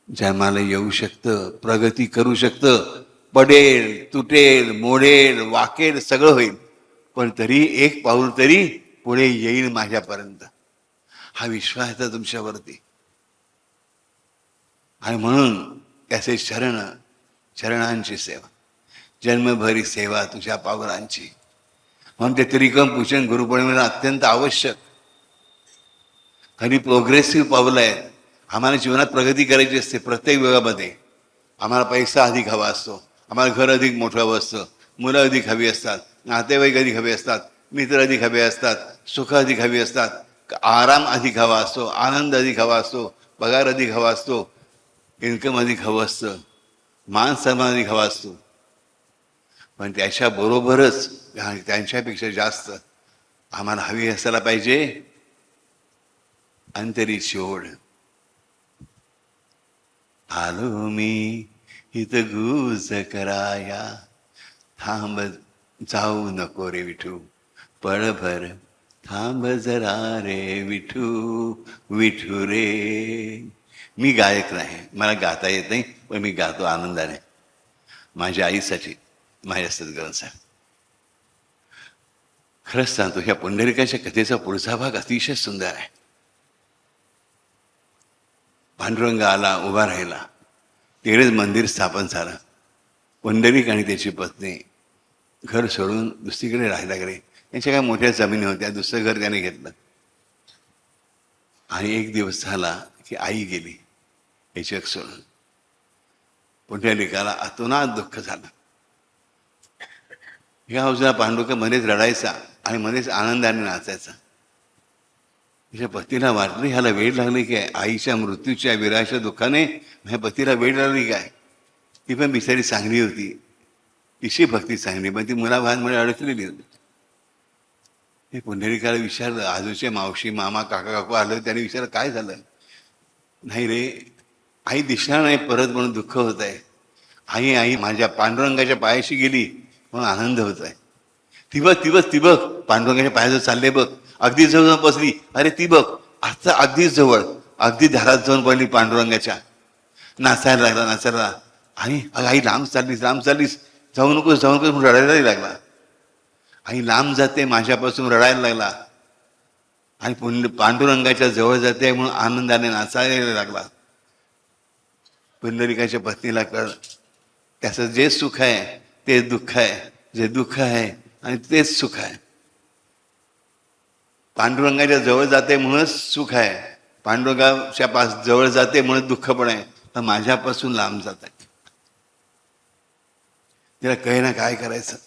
जन्माला येऊ शकतं, प्रगती करू शकतं. पडेल, तुटेल, मोडेल, वाकेल, सगळं होईल, पण तरी एक पाऊल तरी पुढे येईल माझ्यापर्यंत. हा विश्वास आहे तुमच्यावरती. आणि म्हणून त्याचे चरणांची सेवा, जन्मभरी सेवा तुझ्या पावलांची. म्हणून ते त्रिकम पूजन गुरुपौर्णिमेला अत्यंत आवश्यक. खरी प्रोग्रेसिव्ह पावलं आहेत. आम्हाला जीवनात प्रगती करायची असते. प्रत्येक वेळामध्ये आम्हाला पैसा अधिक हवा असतो, आम्हाला घर अधिक मोठं हवं असतं, मुलं अधिक हवी असतात, नातेवाईक अधिक हवे असतात, मित्र अधिक हवे असतात, सुख अधिक हवी असतात, आराम अधिक हवा असतो, आनंद अधिक हवा असतो, पगार अधिक हवा असतो, इन्कम अधिक हवं असतं, मान सन्मान अधिक हवा असतो. पण त्याच्याबरोबरच आणि त्यांच्यापेक्षा जास्त आम्हाला हवी असायला पाहिजे अंतरीची ओढ. आलो मी हित गुज कराया, थांब जाऊ नको रे विठू, पळभर थांब जरा रे विठू, विठू रे. मी गायक नाही, मला गाता येत नाही, पण मी गातो आनंदाने माझ्या आईसाठी, माझ्या सद्गुरूंसाठी. खरंच सांगतो, ह्या पुंडलिकाच्या कथेचा पुढचा भाग अतिशय सुंदर आहे. पांडुरंग आला, उभा राहिला, तिकडेच मंदिर स्थापन झालं. पुंडलिक आणि त्याची पत्नी घर सोडून दुसरीकडे राहायला गेले. त्यांच्या काय मोठ्या जमिनी होत्या, दुसरं घर त्याने घेतलं. आणि एक दिवस झाला की आई गेली हे जग सोडून. पुंडलिकाला अतोनात दुःख झालं. ह्या बाजूला पांडुरंग मध्येच रडायचा आणि मध्येच आनंदाने नाचायचा. तिच्या पतीला वाटलं ह्याला वेळ लागली काय, आईच्या मृत्यूच्या विराच्या दुःखाने ह्या पतीला वेळ लागली काय. ती पण बिचारी चांगली होती, तिची भक्ती चांगली, पण ती मुलाबाळांमुळे अडकलेली होती. हे पुंडलिकाला विचारलं, आजूचे मावशी मामा काका काकू आलं, त्याने विचारलं काय झालं. नाही रे, आई दिसणार नाही परत म्हणून दुःख होत आहे. आई आई माझ्या पांडुरंगाच्या पायाशी गेली म्हणून आनंद होत आहे. ती बघ ती बघ ती बघ, पांडुरंगाच्या पायाचं चालले बघ, अगदी जवळ जाऊन बसली. अरे ती बघ, आता अगदीच जवळ, अगदी दारात जाऊन पडली पांडुरंगाच्या, नाचायला लागला नाचायला लागला. आणि आई लांब चाललीस लांब चाललीस, जाऊ नकोस जाऊ नकोस म्हणून रडायलाही लागला. आई लांब जाते माझ्यापासून रडायला लागला आणि पांडुरंगाच्या जवळ जाते म्हणून आनंदाने नाचायला लागला. पुंडलिकाच्या पत्नीला कळ, त्याचं जे सुख आहे तेच दुःख आहे, जे दुःख आहे आणि तेच सुख आहे. पांडुरंगाच्या जवळ जाते म्हणूनच सुख आहे, पांडुरंगाच्या जवळ जाते म्हणून दुःख पण आहे, तर माझ्यापासून लांब जात आहे. तिला कळेना काय करायचं.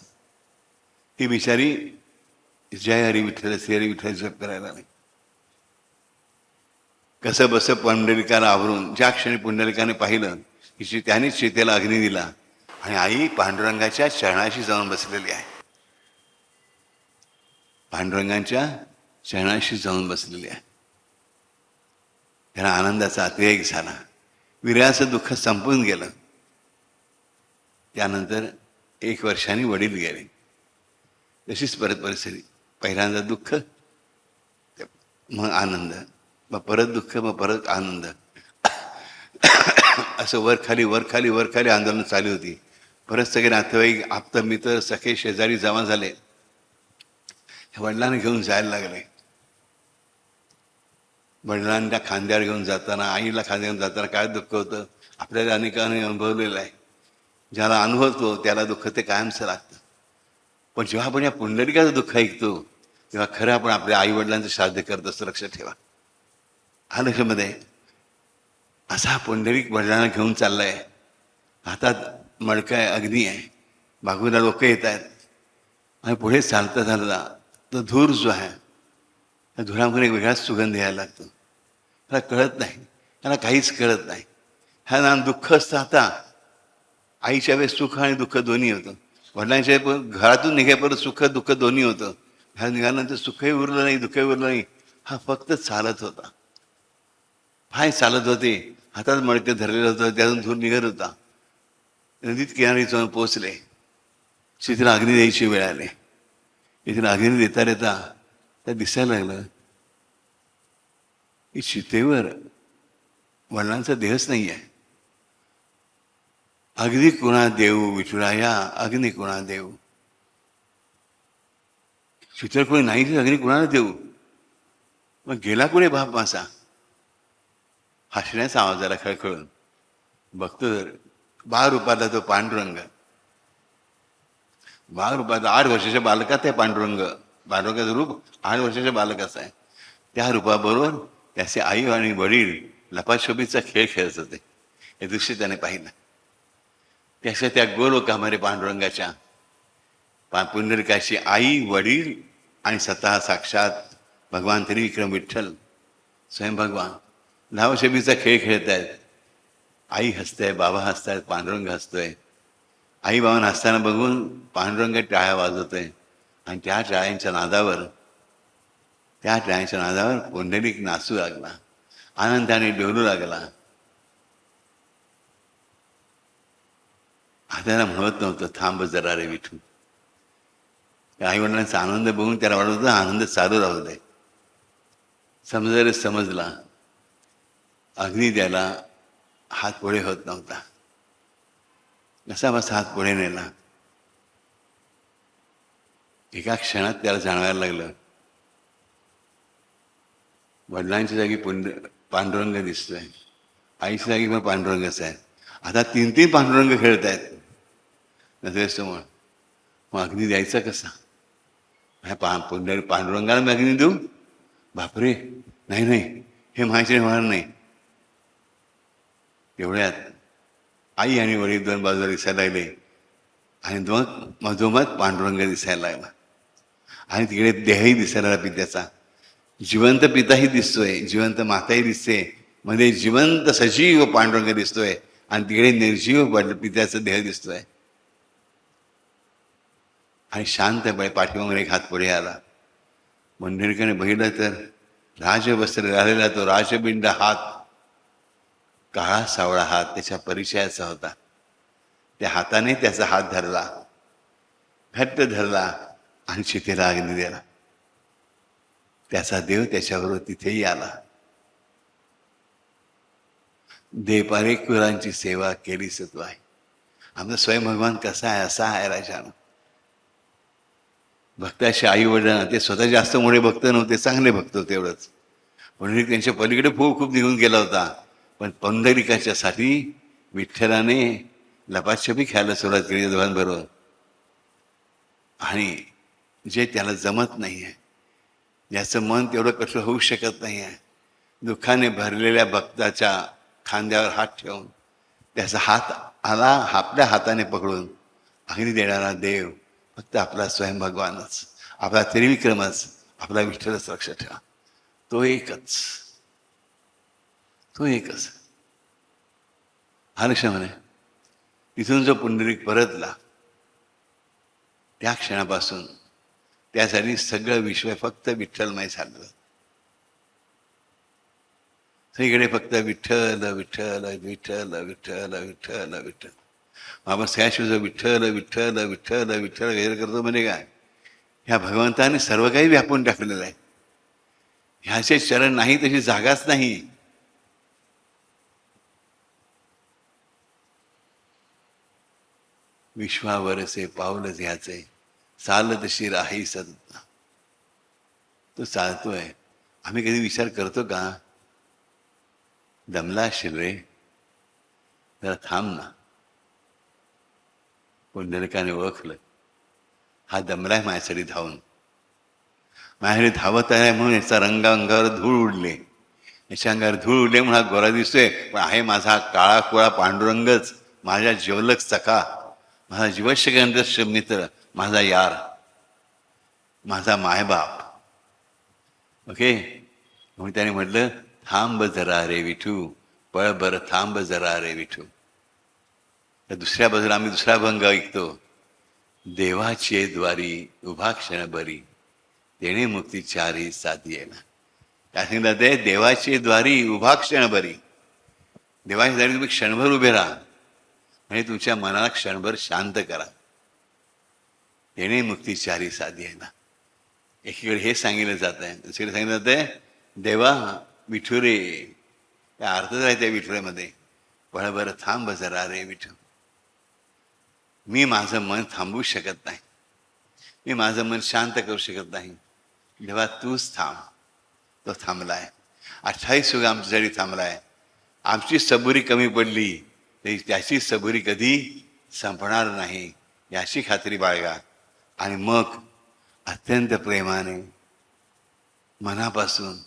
ही बिचारी जय हरी विठ्ठल श्री हरी विठ्ठल जप करायला नाही. कसं बसं पुंडलिकाला आवरून, ज्या क्षणी पुंडलिकाने पाहिलं की त्यानेच सीतेला अग्नी दिला आणि आई पांडुरंगाच्या चरणाशी जाऊन बसलेली आहे. पांडुरंगाच्या चरणाशी जाऊन बसलेली आहे. त्याला आनंदाचा अतिरेक झाला. विरहाचं दुःख संपून गेलं. त्यानंतर 1 वर्षांनी वडील गेले. तशीच परत परिस्थिती, पहिल्यांदा दुःख, मग आनंद, मग परत दुःख, मग परत आनंद. असं वरखाली वरखाली वरखाली आंदोलन चालू होती. परत सगळे नातेवाईक आप्त मित्र सखे शेजारी जमा झाले. वडिलांना घेऊन जायला लागले. वडिलांना खांद्यावर घेऊन जाताना, आईला खांद्यावर घेऊन जाताना काय दुःख होतं आपल्याला अनेकांनी अनुभवलेलं आहे. ज्याला अनुभवतो त्याला दुःख ते कायमचं लागतं. पण जेव्हा आपण या पुंडलिकाचं दुःख ऐकतो तेव्हा खरं आपण आपल्या आईवडिलांचं श्राद्ध करत असतो. लक्षात ठेवा. हा लक्षामध्ये असा पुंडलिक वडिलांना घेऊन चाललाय. हातात मडका आहे, अग्नी आहे, बाजूला लोक येत आहेत आणि पुढे चालता चालता तो धूर जो आहे त्या धुरामध्ये एक वेगळाच सुगंध यायला लागतो. त्याला कळत नाही, त्याला काहीच कळत नाही. ह्या नाम दुःख असतं. आता आईच्या वेळेस सुख आणि दुःख दोन्ही होतं. वडिलांच्या घरातून निघायपर्यंत सुख दुःख दोन्ही होतं. ह्या निघाल्यानंतर सुखही उरलं नाही, दुःखही उरलं नाही. हा फक्त चालत होता. पाय चालत होते, हातात मडके धरलेलं होतं, त्यातून धूर निघत होता. नदीत किनारी जाऊन पोचले. सीतेला अग्नी द्यायची वेळ आली. तिला अग्नी देता देता त्या दिसायला लागलं की सीतेवर वडिलांचा देहच नाही आहे. अग्नी कुणा देऊ विठुराया, अग्नी कुणा देऊ. सीतेवर कोणी नाही, अग्नी कुणाला देऊ. मग गेला कुठे बाप माझा. हसण्याचा आवाज आला खळखळून. बघतो तर बाळ रूपातला तो पांडुरंग. बाळ रूपात 8 वर्षाच्या बालकात आहे पांडुरंग. पांडुरंगाचं रूप 8 वर्षाच्या बालकाचं आहे. त्या रूपाबरोबर त्याचे आई आणि वडील लपाछपीचा खेळ खेळत होते. हे दृश्य त्याने पाहिलं. त्याच्या त्या गोलोकामध्ये पांडुरंगाच्या पुंडलिकाची आई, वडील आणि स्वतः साक्षात भगवान त्रिविक्रम विठ्ठल स्वयं भगवान लपाछपीचा खेळ खेळत आहेत. आई हसते, बाबा हसतायत, पांडुरंग हसतोय. आई बाबांना हसताना बघून पांडुरंग टाळ्या वाजवतोय आणि त्या टाळ्यांच्या नादावर पुंडलिक नाचू लागला, आनंदाने डोलू लागला. त्याला म्हणत नव्हतं, थांब जरा रे विठू. आई वडिलांचा आनंद बघून त्याला वाटत होतं आनंद चालू राहू दे. समजला. अग्नी द्यायला हात पुढे होत नव्हता. कसा बसा हात पुढे नेला. एका क्षणात त्याला जाणवायला लागलं, वडिलांच्या जागी पांडुरंग दिसतोय, आईच्या जागी पण पांडुरंगच आहे. आता 3 पांडुरंग खेळत आहेत नजरेसमोर. मग अग्नी द्यायचा कसा? पांडुरंगाला मी अग्नी देऊ? बापरे, नाही, हे माहिती होणार नाही. एवढ्यात आई आणि वडील 2 बाजूला दिसायला लागले आणि मधोमध पांडुरंग दिसायला लागला. आणि तिकडे देहही दिसायला लागला पित्याचा. जिवंत पिताही दिसतोय, जिवंत माताही दिसते, मध्ये जिवंत सजीव पांडुरंग दिसतोय आणि तिकडे निर्जीव पित्याचा देह दिसतोय. आणि शांतपणे पाठीमागून एक हात पुढे आला. पंढरीकडे बघितलं तर राजवस्त्र घालेला तो राजबिंड हात, काळा सावळा हात त्याच्या परिचयाचा होता. त्या हाताने त्याचा हात धरला, घट्ट धरला आणि चितेला अग्नी दिला. त्याचा देव त्याच्याबरोबर तिथेही आला. देवपारेकुरांची सेवा केली सत्व आहे. आमचा स्वयं भगवान कसा आहे? असा आहे राजानं. भक्ताशी आई वडिलांना, ते स्वतः जास्त मोठे भक्त नव्हते, चांगले भक्त होते एवढंच. पंढरीक त्यांच्या पलीकडे खूप निघून गेला होता. पण पंढरीकाच्यासाठी विठ्ठलाने लपाछपी खेळायला सुरुवात केली दोघांबरोबर. आणि जे त्याला जमत नाही आहे, ज्याचं मन तेवढं कठोर होऊ शकत नाही आहे, दुःखाने भरलेल्या भक्ताच्या खांद्यावर हात ठेवून त्याचा हात आला आपल्या हाताने पकडून अग्नी देणारा देव फक्त आपला स्वयं भगवानच, आपला त्रिविक्रमच, आपला विठ्ठलच लक्षात ठेवा. तो एकच. म्हणे तिथून जो पुंडलिक परतला त्या क्षणापासून त्यासाठी सगळं विश्व फक्त विठ्ठलमय झालं. सगळीकडे फक्त विठ्ठल विठ्ठल विठ्ठल विठ्ठल विठ्ठल विठ्ठल. आपण सगळ्याशिवाय विठ्ठल विठ्ठल विठ्ठल विठ्ठल गैर करतो म्हणजे काय? ह्या भगवंताने सर्व काही व्यापून टाकलेलं आहे. ह्याचे चरण नाही तशी जागाच नाही. विश्वावरचे पाऊल ह्याचे चालत तशी राही सत. तो चालतोय. आम्ही कधी विचार करतो का? दमला असेल रे, जरा थांब ना. पुंडलिकाने ओळखलं, हा दमलाय माझ्यासाठी धावून. माझ्याकडे धावत आहे म्हणून याचा अंगावर धूळ उडले, याच्या अंगावर धूळ उडले म्हणून हा गोरा दिसतोय. पण आहे माझा काळा कुळा पांडुरंगच, माझ्या जिवलक सखा, माझा जीवशगंध मित्र, माझा यार, माझा मायबाप. ओके. म्हणून त्याने म्हटलं, थांब जरा रे विठू, पळ बर थांब जरा रे विठू. तर दुसऱ्या बाजूला आम्ही दुसरा भंग ऐकतो. देवाचे द्वारी उभा क्षण बरी, तेणे मुक्ती चारी साधी येणार. काय सांगितलं ते? देवाचे द्वारी उभा क्षण बरी. देवाच्या द्वारी तुम्ही क्षणभर उभे राहा म्हणजे तुमच्या मनाला क्षणभर शांत करा. तेणे मुक्ती चारी साधी येणार. एकीकडे हे सांगितलं जात आहे, दुसरीकडे सांगितलं जात आहे, देवा विठुरे. त्या अर्थच आहे त्या विठुरेमध्ये. पळभर थांब जरा रे विठू. मी माझं मन थांबवू शकत नाही, मी माझं मन शांत करू शकत नाही. देवा तूच थांब. तो थांबलाय. 28 युग आमच्यासाठी थांबलाय. आमची सबुरी कमी पडली तरी त्याची सबुरी कधी संपणार नाही याची खात्री बाळगा. आणि मग अत्यंत प्रेमाने मनापासून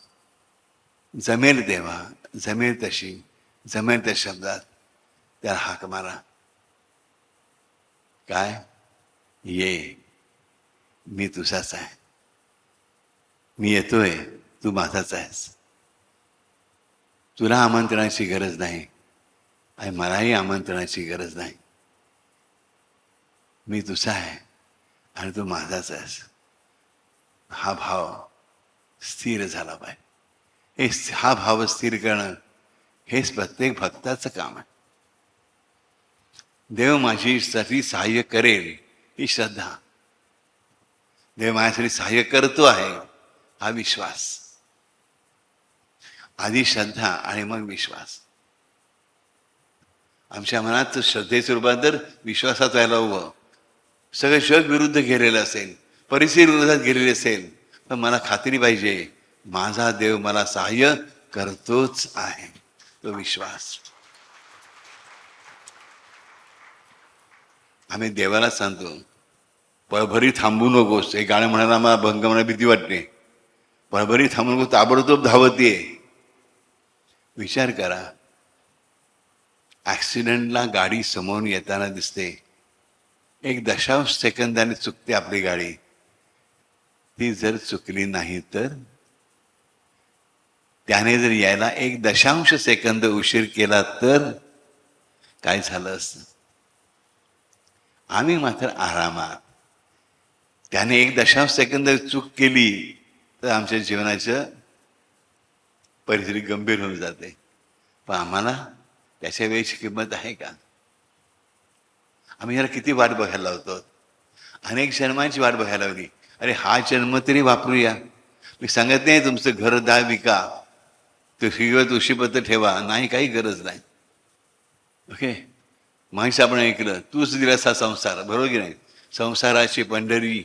जमेल तेव्हा, जमेल तशी, जमेल त्या शब्दात त्याला हाक मारा. काय? ये, मी तुझाच आहे, मी येतोय, तू माझाच आहेस. तुला आमंत्रणाची गरज नाही आणि मलाही आमंत्रणाची गरज नाही. मी तुझा आहे आणि तू माझाच आहेस. हा भाव स्थिर झाला पाहिजे. हा भाव स्थिर करणं हेच प्रत्येक भक्ताचं काम आहे. देव माझ्यासाठी सहाय्य करेल ही श्रद्धा, देव माझ्यासाठी सहाय्य करतो आहे हा विश्वास. आधी श्रद्धा आणि मग विश्वास. आमच्या मनात श्रद्धेचं रूपांतर विश्वासात व्हायला हवं. सगळं जग विरुद्ध गेलेलं असेल, परिस्थिती विरोधात गेलेली असेल, पण मला खात्री पाहिजे माझा देव मला सहाय्य करतोच आहे, तो विश्वास. आम्ही देवाला सांगतो पळभरी थांबू नकोस. एक गाणं म्हणायला आम्हाला भंग म्हणा भीती वाटते. पळभरी थांबू नको, ताबडतोब धावतीये. विचार करा, ॲक्सिडेंटला गाडी समोरून येताना दिसते, 1 सेकंदाने चुकते आपली गाडी. ती जर चुकली नाही तर त्याने जर यायला 1 सेकंद उशीर केला तर काय झालं असतं. आम्ही मात्र आरामात. त्याने 1 सेकंद चूक केली तर आमच्या जीवनाचं परिस्थिती गंभीर होऊन जाते. पण आम्हाला त्याच्या वेळेची किंमत आहे का? आम्ही याला किती वाट बघायला लावतो. अनेक जन्मांची वाट बघायला लावली. अरे हा जन्म तरी वापरूया. मी सांगत नाही तुमचं घर दाळ विका, तुळशीपत्र ठेवा, नाही, काही गरज नाही. ओके, माहीच आपण ऐकलं, तूच दिलासा संसार, बरोबर की नाही. संसाराची पंढरी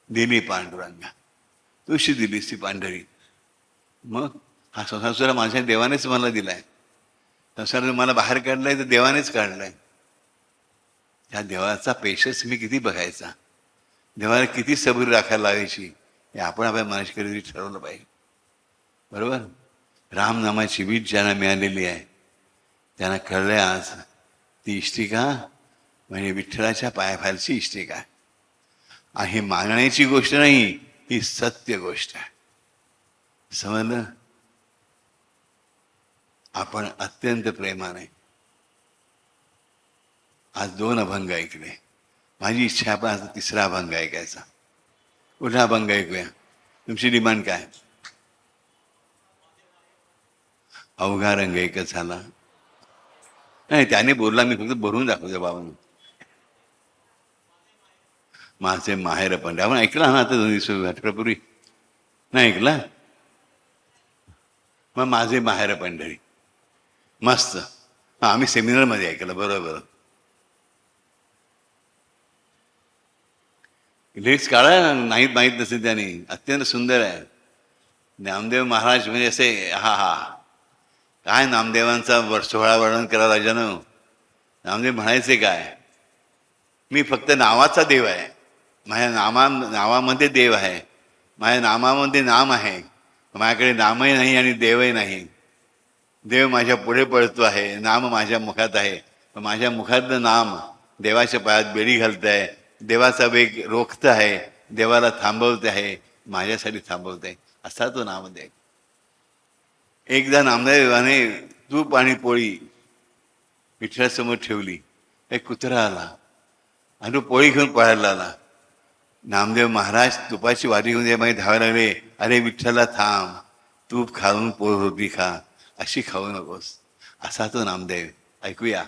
दिली पांडुरंगा, तुळशी दिलीस ती पांढरी. मग हा संसार सुद्धा माझ्या देवानेच मला दिलाय. संसार मला बाहेर काढलाय तर देवानेच काढलाय. त्या देवाचा पेशन्स मी किती बघायचा, देवाला किती सबुरी राखायला लागायची, हे आपण आपल्या मनाशी कधी ठरवलं पाहिजे. बरोबर. रामनामाची वीज ज्यांना मिळालेली आहे त्यांना कळलंय आज ती इष्टिका म्हणजे विठ्ठलाच्या पायाखालची इष्टिका आहे. आणि ही मागण्याची गोष्ट नाही, ही सत्य गोष्ट आहे. समजलं. आपण अत्यंत प्रेमाने आज 2 अभंग ऐकले. माझी इच्छा आपण आज 3रा अभंग ऐकायचा. कुठला अभंग ऐकूया? तुमची डिमांड काय? अवघा रंग एकच झाला. नाही, त्याने बोलला, मी फक्त भरून दाखवतो बाबांना. माझे माहेर पंढरी आपण ऐकला ना आता 2 दिवस आठवड्यापूर्वी, नाही ऐकला? मग माझे माहेर पंढरी मस्त. हां, आम्ही सेमिनारमध्ये ऐकलं. बरोबर. लिरिक्स काढा, नाहीत माहीत नसेल त्याने. अत्यंत सुंदर आहे. नामदेव महाराज म्हणजे असे, हा हा काय नामदेवांचा सोहळा वर्णन करा राजानं. नामदेव म्हणायचे काय, मी फक्त नावाचा देव आहे, माझ्या नावामध्ये देव आहे, माझ्या नामामध्ये नाम आहे, माझ्याकडे नामही नाही आणि देवही नाही. देव माझ्या पुढे पळतो आहे, नाम माझ्या मुखात आहे, पण माझ्या मुखातलं नाम देवाच्या पायात बेडी घालत आहे, देवाचा वेग रोखत आहे, देवाला थांबवत आहे, माझ्यासाठी थांबवत आहे. असा तो नामदेव. एकदा नामदेवाने तूप आणि पोळी विठ्ठलासमोर ठेवली. एक कुत्रा आला आणि तो पोळी घेऊन पळायला आला. नामदेव महाराज तुपाची वाटी घेऊन त्यामध्ये धावायला लागले. अरे विठ्ठला थांब, तूप खाऊन रोटी खा, अशी खाऊ नकोस. असा तो नामदेव. ऐकूया.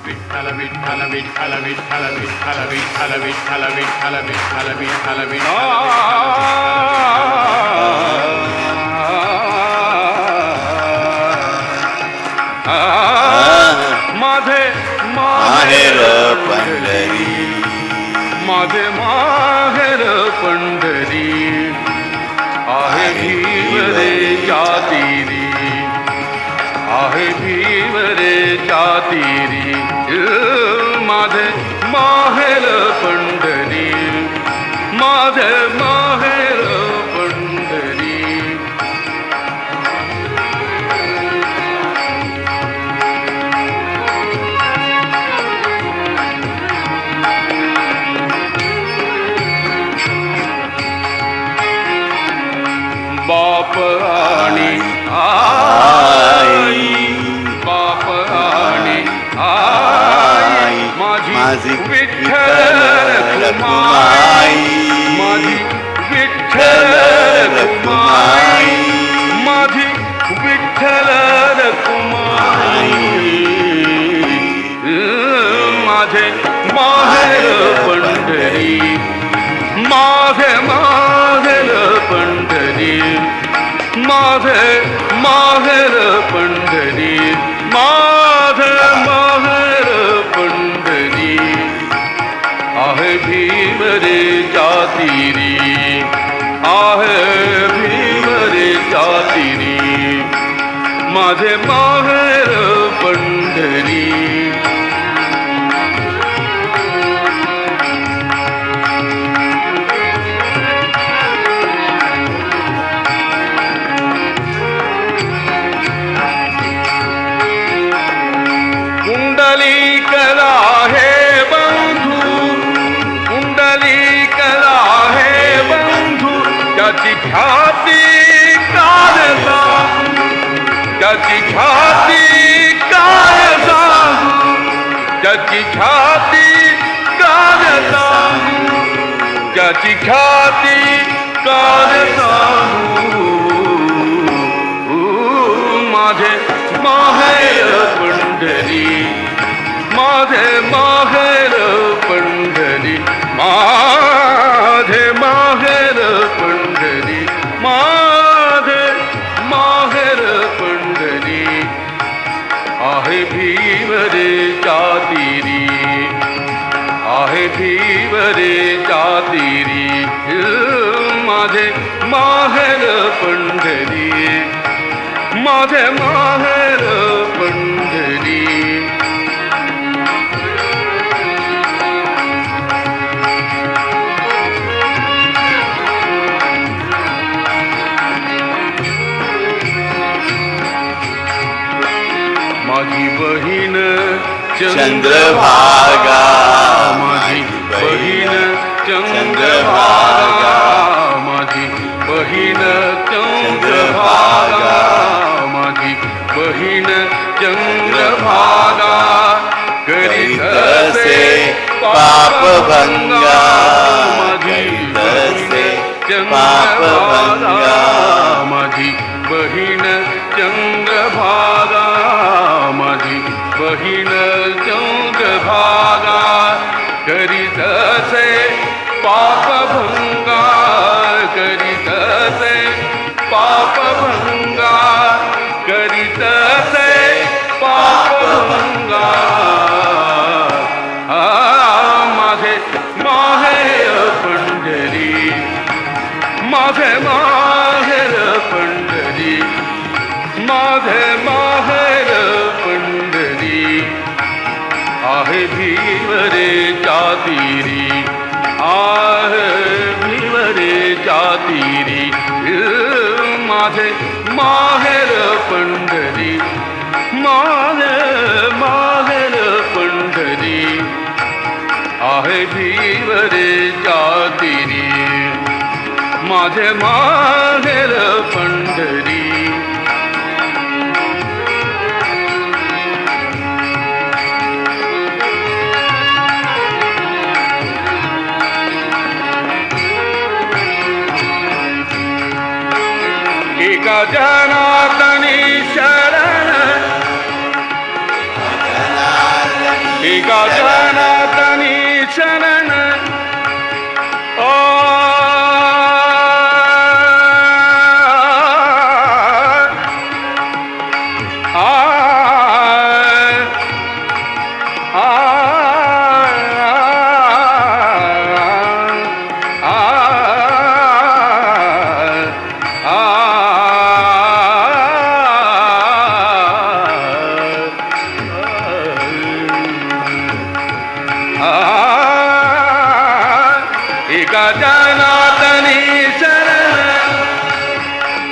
विठ्ठल विठ्ठल विठ्ठल विठ्ठल विठ्ठल विठ्ठल विठ्ठल विठ्ठल विठ्ठल विठ्ठल माझे माहेर पंढरी, माझे माहेर पंढरी, आहे भीवरे जातीरी, आहे भीवरे जातीरी, माझे माहेर पंढरी, माझे माहेर पंढरी. बाप आणि आई, बाप आणि आई, माझी विठ्ठल रखुमाई, माझी विठ्ठल रखुमाई, माझी विठ्ठल रखुमाई, माझे माहेर पंढरी, माझे माहेर पंढरी, माझे माहेर पंढरी, माझे माहेर पंढरी, आहे भीम रे जातीरी, आहे भीम रे जातीरी, माझे माहेर पंढरी. कुंडलिक आहे बंधू, कुंडलिक आहे बंधू, त्याची ख्याती काय सांगू, त्याची ख्याती काय सांगू, त्याची ख्याती काय सांगू, त्याची ख्याती काय सांगू, माझे माहेर पंढरी, माझे माहेर पंढरी, माझे माहेर पंढरी, माझे माहेर पंढरी, आहे भीम रे जातीरी, आहे भीम रे जातीरी, माझे माहेर पंढरी, माझे माहेर पंढरी. माझी बहीण चंद्रभागा, माझी बहीण चंद्रभागा, माझी बहीण चंद्रभागा, माझी बहीण चंद्रभागा, करीत असे पापभंगा, माझी करीत पापभंगा, माझी बहीण चंद्रभागा, माझी बहीण चंद्रभागा, करीत असे पापभंगा, करीत असे पापभंगा, करीत असे पापभंगा, माझे माहेर पंढरी, माझे माहेर पंढरी, माझे माहेर पंढरी, आहे भीम रे जातीरी, आहे भीम रे जातीरी, माझे माहेर पंढरी, माझे माहेर पंढरी, आहे भीम रे जातीरी, माझे माहेर पंढरी. एका जनार्दनी शरण, एका जनार्दनी शरण, एका जनार्दनी शरण,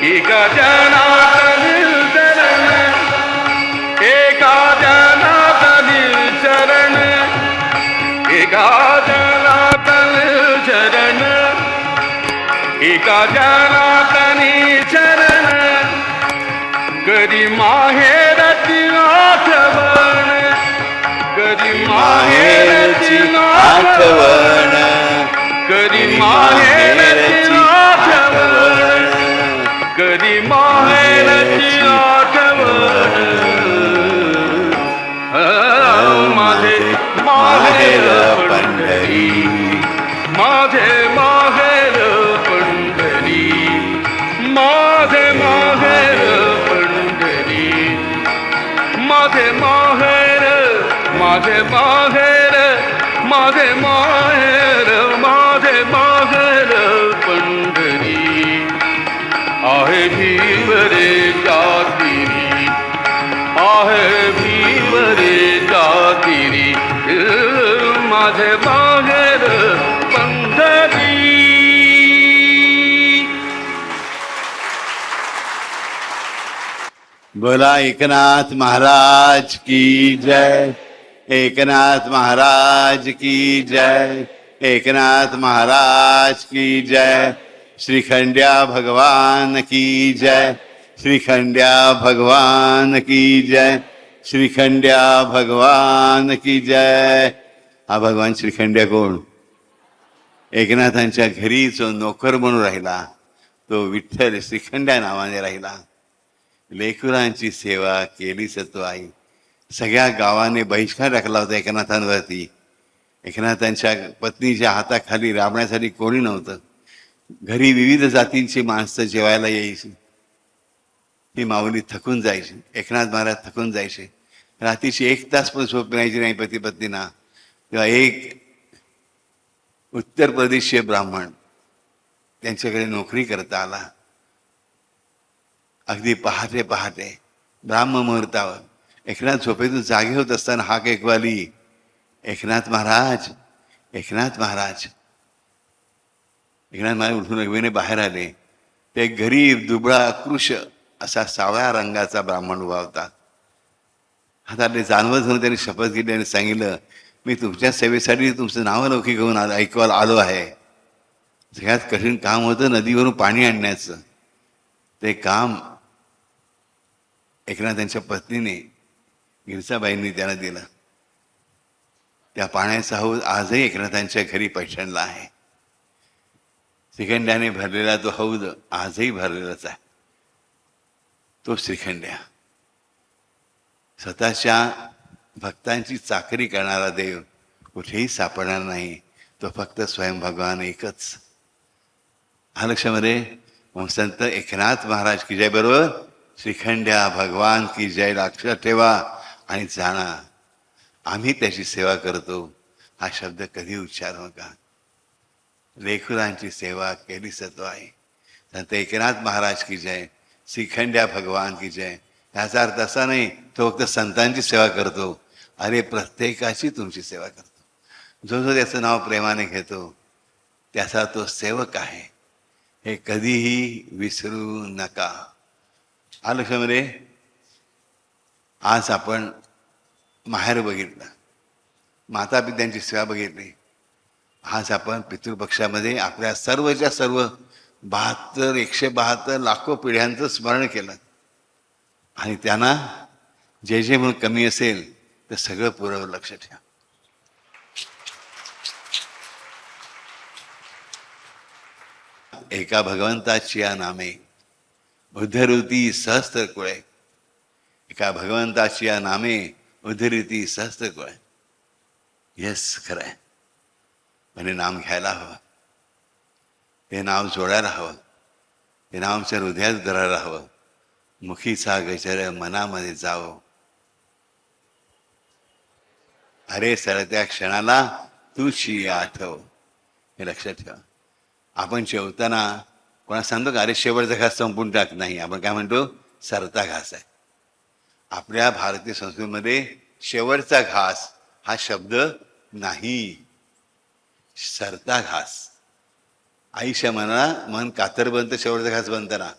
एका जनार्दनी शरण, एका जनार्दनी शरण, एका जनार्दनी शरण, एका जनातनी चरण कधी माहेरची आठवण कधी माहेरची आठवण कधी माहेरची आठवण कधी माहेरची आठवण माझे माहेर पंढरी माझे माहेर पंढरी माझे माहेर पंढरी माझे माहेर माझे माहेर माझे माहेर माझे माहेर पंढरी आहे भीवरे जातिरी आहे भीवरे जातिरी माझे माहेर पंढरी. बोला एकनाथ महाराज की जय. एकनाथ महाराज की जय. एकनाथ महाराज की जय. श्रीखंड्या भगवान की जय. श्रीखंड्या भगवान की जय. श्रीखंड्या भगवान की जय. हा भगवान श्रीखंड्या कोण? एकनाथांच्या घरी जो नोकर म्हणून राहिला तो विठ्ठल श्रीखंड्या नावाने राहिला. लेकरांची सेवा केलीच तो आई. सगळ्या गावाने बहिष्कार टाकला होता एकनाथांवरती. एकनाथांच्या पत्नीच्या हाताखाली राबण्यासाठी कोणी नव्हतं. घरी विविध जातींची माणसं जेवायला यायची. ही माऊली थकून जायची. एकनाथ महाराज थकून जायचे. रात्रीची 1 तास पण झोप मिळायची नाही पती पत्नींना. तेव्हा एक उत्तर प्रदेशीय ब्राह्मण त्यांच्याकडे नोकरी करता आला. अगदी पहाटे पहाटे ब्राह्म मुहूर्तावर एकनाथ झोपेतून जागे होत असताना हाक ऐकवाली, एकनाथ महाराज, एकनाथ महाराज. एकनाथ महाराज उठून रघुवीने बाहेर आले. ते गरीब दुबळा अकृश असा सावळ्या रंगाचा ब्राह्मण उभा होता. हातातले जाणवत म्हणून त्यांनी शपथ घेतली आणि सांगितलं, मी तुमच्या सेवेसाठी तुमचं नाव लौकिक घेऊन ऐकवायला आलो आहे. सगळ्यात कठीण काम होतं नदीवरून पाणी आणण्याचं. ते काम एकनाथांच्या पत्नीने गिरजाबाईंनी त्यांना दिलं. त्या पाण्याचा हौद आजही एकनाथांच्या घरी पैठणला आहे. श्रीखंड्याने भरलेला तो हौद आजही भरलेलाच आहे. तो श्रीखंड्या स्वतःच्या भक्तांची चाकरी करणारा देव कुठेही सापडणार नाही. तो फक्त स्वयं भगवान एकच. हा लक्षामध्ये मग संत एकनाथ महाराज की जय बरोबर श्रीखंड्या भगवान की जय लक्षात ठेवा आणि जाणा. आम्ही त्याची सेवा करतो हा शब्द कधी उच्चारू नका. लेकरांची सेवा केली सत्व आहे. संत एकनाथ महाराज की जय. श्रीखंड्या भगवान की जय. याचा अर्थ असा नाही तो फक्त संतांची सेवा करतो. अरे प्रत्येकाची तुमची सेवा करतो. जो जो त्याचं नाव प्रेमाने घेतो त्याचा तो सेवक आहे. हे कधीही विसरू नका. हा लक्षामध्ये आज आपण माहेर बघितलं, माता पित्यांची सेवा बघितली. आज आपण पितृपक्षामध्ये आपल्या सर्वच्या सर्व 172 लाखो पिढ्यांचं स्मरण केलं आणि त्यांना जे जे म्हणून कमी असेल तर सगळं पुरवलं. लक्ष ठेवा. एका भगवंताची या नामे उद्धरुती सहस्त्र कुळे. एका भगवंताची या नामे उद्धरुती सहस्त्र कुळे. येस खरं आहे. म्हणजे नाम घ्यायला हवं. ते नाव जोडायला हवं. ते नाव आमच्या हृदयात धरायला हवं. मुखीचा गजर मनामध्ये जावं. अरे सरत्या क्षणाला तुझी आठव. हे लक्षात ठेवा. आपण जेवताना कोणा सांगतो का अरे शेवटचा घास संपून टाक? नाही, आपण काय म्हणतो सरता घास आहे. आपल्या भारतीय संस्कृतीमध्ये शेवटचा घास हा शब्द नाही, सरता घास. आईच्या मनाला मन कातर बनतं, शेवटचा घास बनतं ना.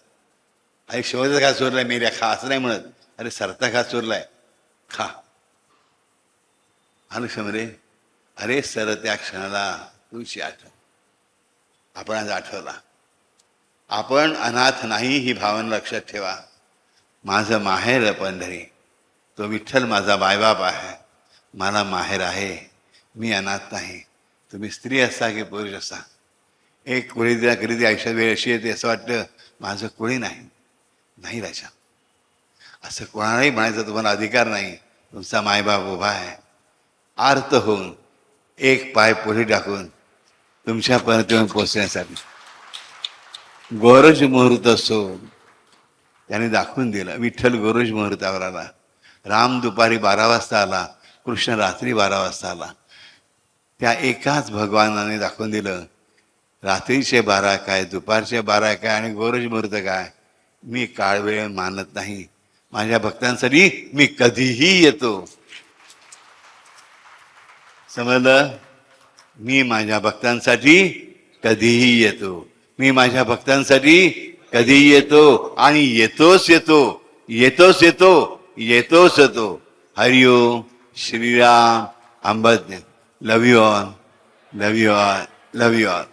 आई शेवटचा घास चोरलाय मेऱ्या खा असं नाही म्हणत. अरे सरता घास चोरलाय खा. अनुषमध्ये अरे सर त्या क्षणाला तुझी आठव. आपण आज आठवला. आपण अनाथ नाही ही भावना लक्षात ठेवा. माझं माहेर पंढरी, तो विठ्ठल माझा मायबाप आहे, मला माहेर आहे, मी अनाथ नाही. तुम्ही स्त्री असा की पुरुष असा, एक कुळी कधी आयुष्यात वेळ अशी येते असं वाटतं माझं कुळी नाही राजा. असं कोणालाही म्हणायचा तुम्हाला अधिकार नाही. तुमचा मायबाप उभा आहे आर्त होऊन, एक पाय पुढे टाकून तुमच्यापर्यंत येऊन पोचण्यासाठी. गोरज मुहूर्त असो त्याने दाखवून दिलं. विठ्ठल गोरज मुहूर्तावर आला, राम दुपारी 12 वाजता आला, कृष्ण रात्री 12 वाजता आला. त्या एकाच भगवानाने दाखवून दिलं रात्रीचे 12 काय, दुपारचे 12 काय आणि गोरज मुहूर्त काय. मी काळ वेळ मानत नाही. माझ्या भक्तांसाठी मी कधीही येतो. समजलं? मी माझ्या भक्तांसाठी कधीही येतो. मी माझ्या भक्तांसाठी कधीही येतो आणि येतोच येतो, येतोच येतो, येतोच येतो. Hariom Shriram Ambadnya. Love you all, love you all, love you all.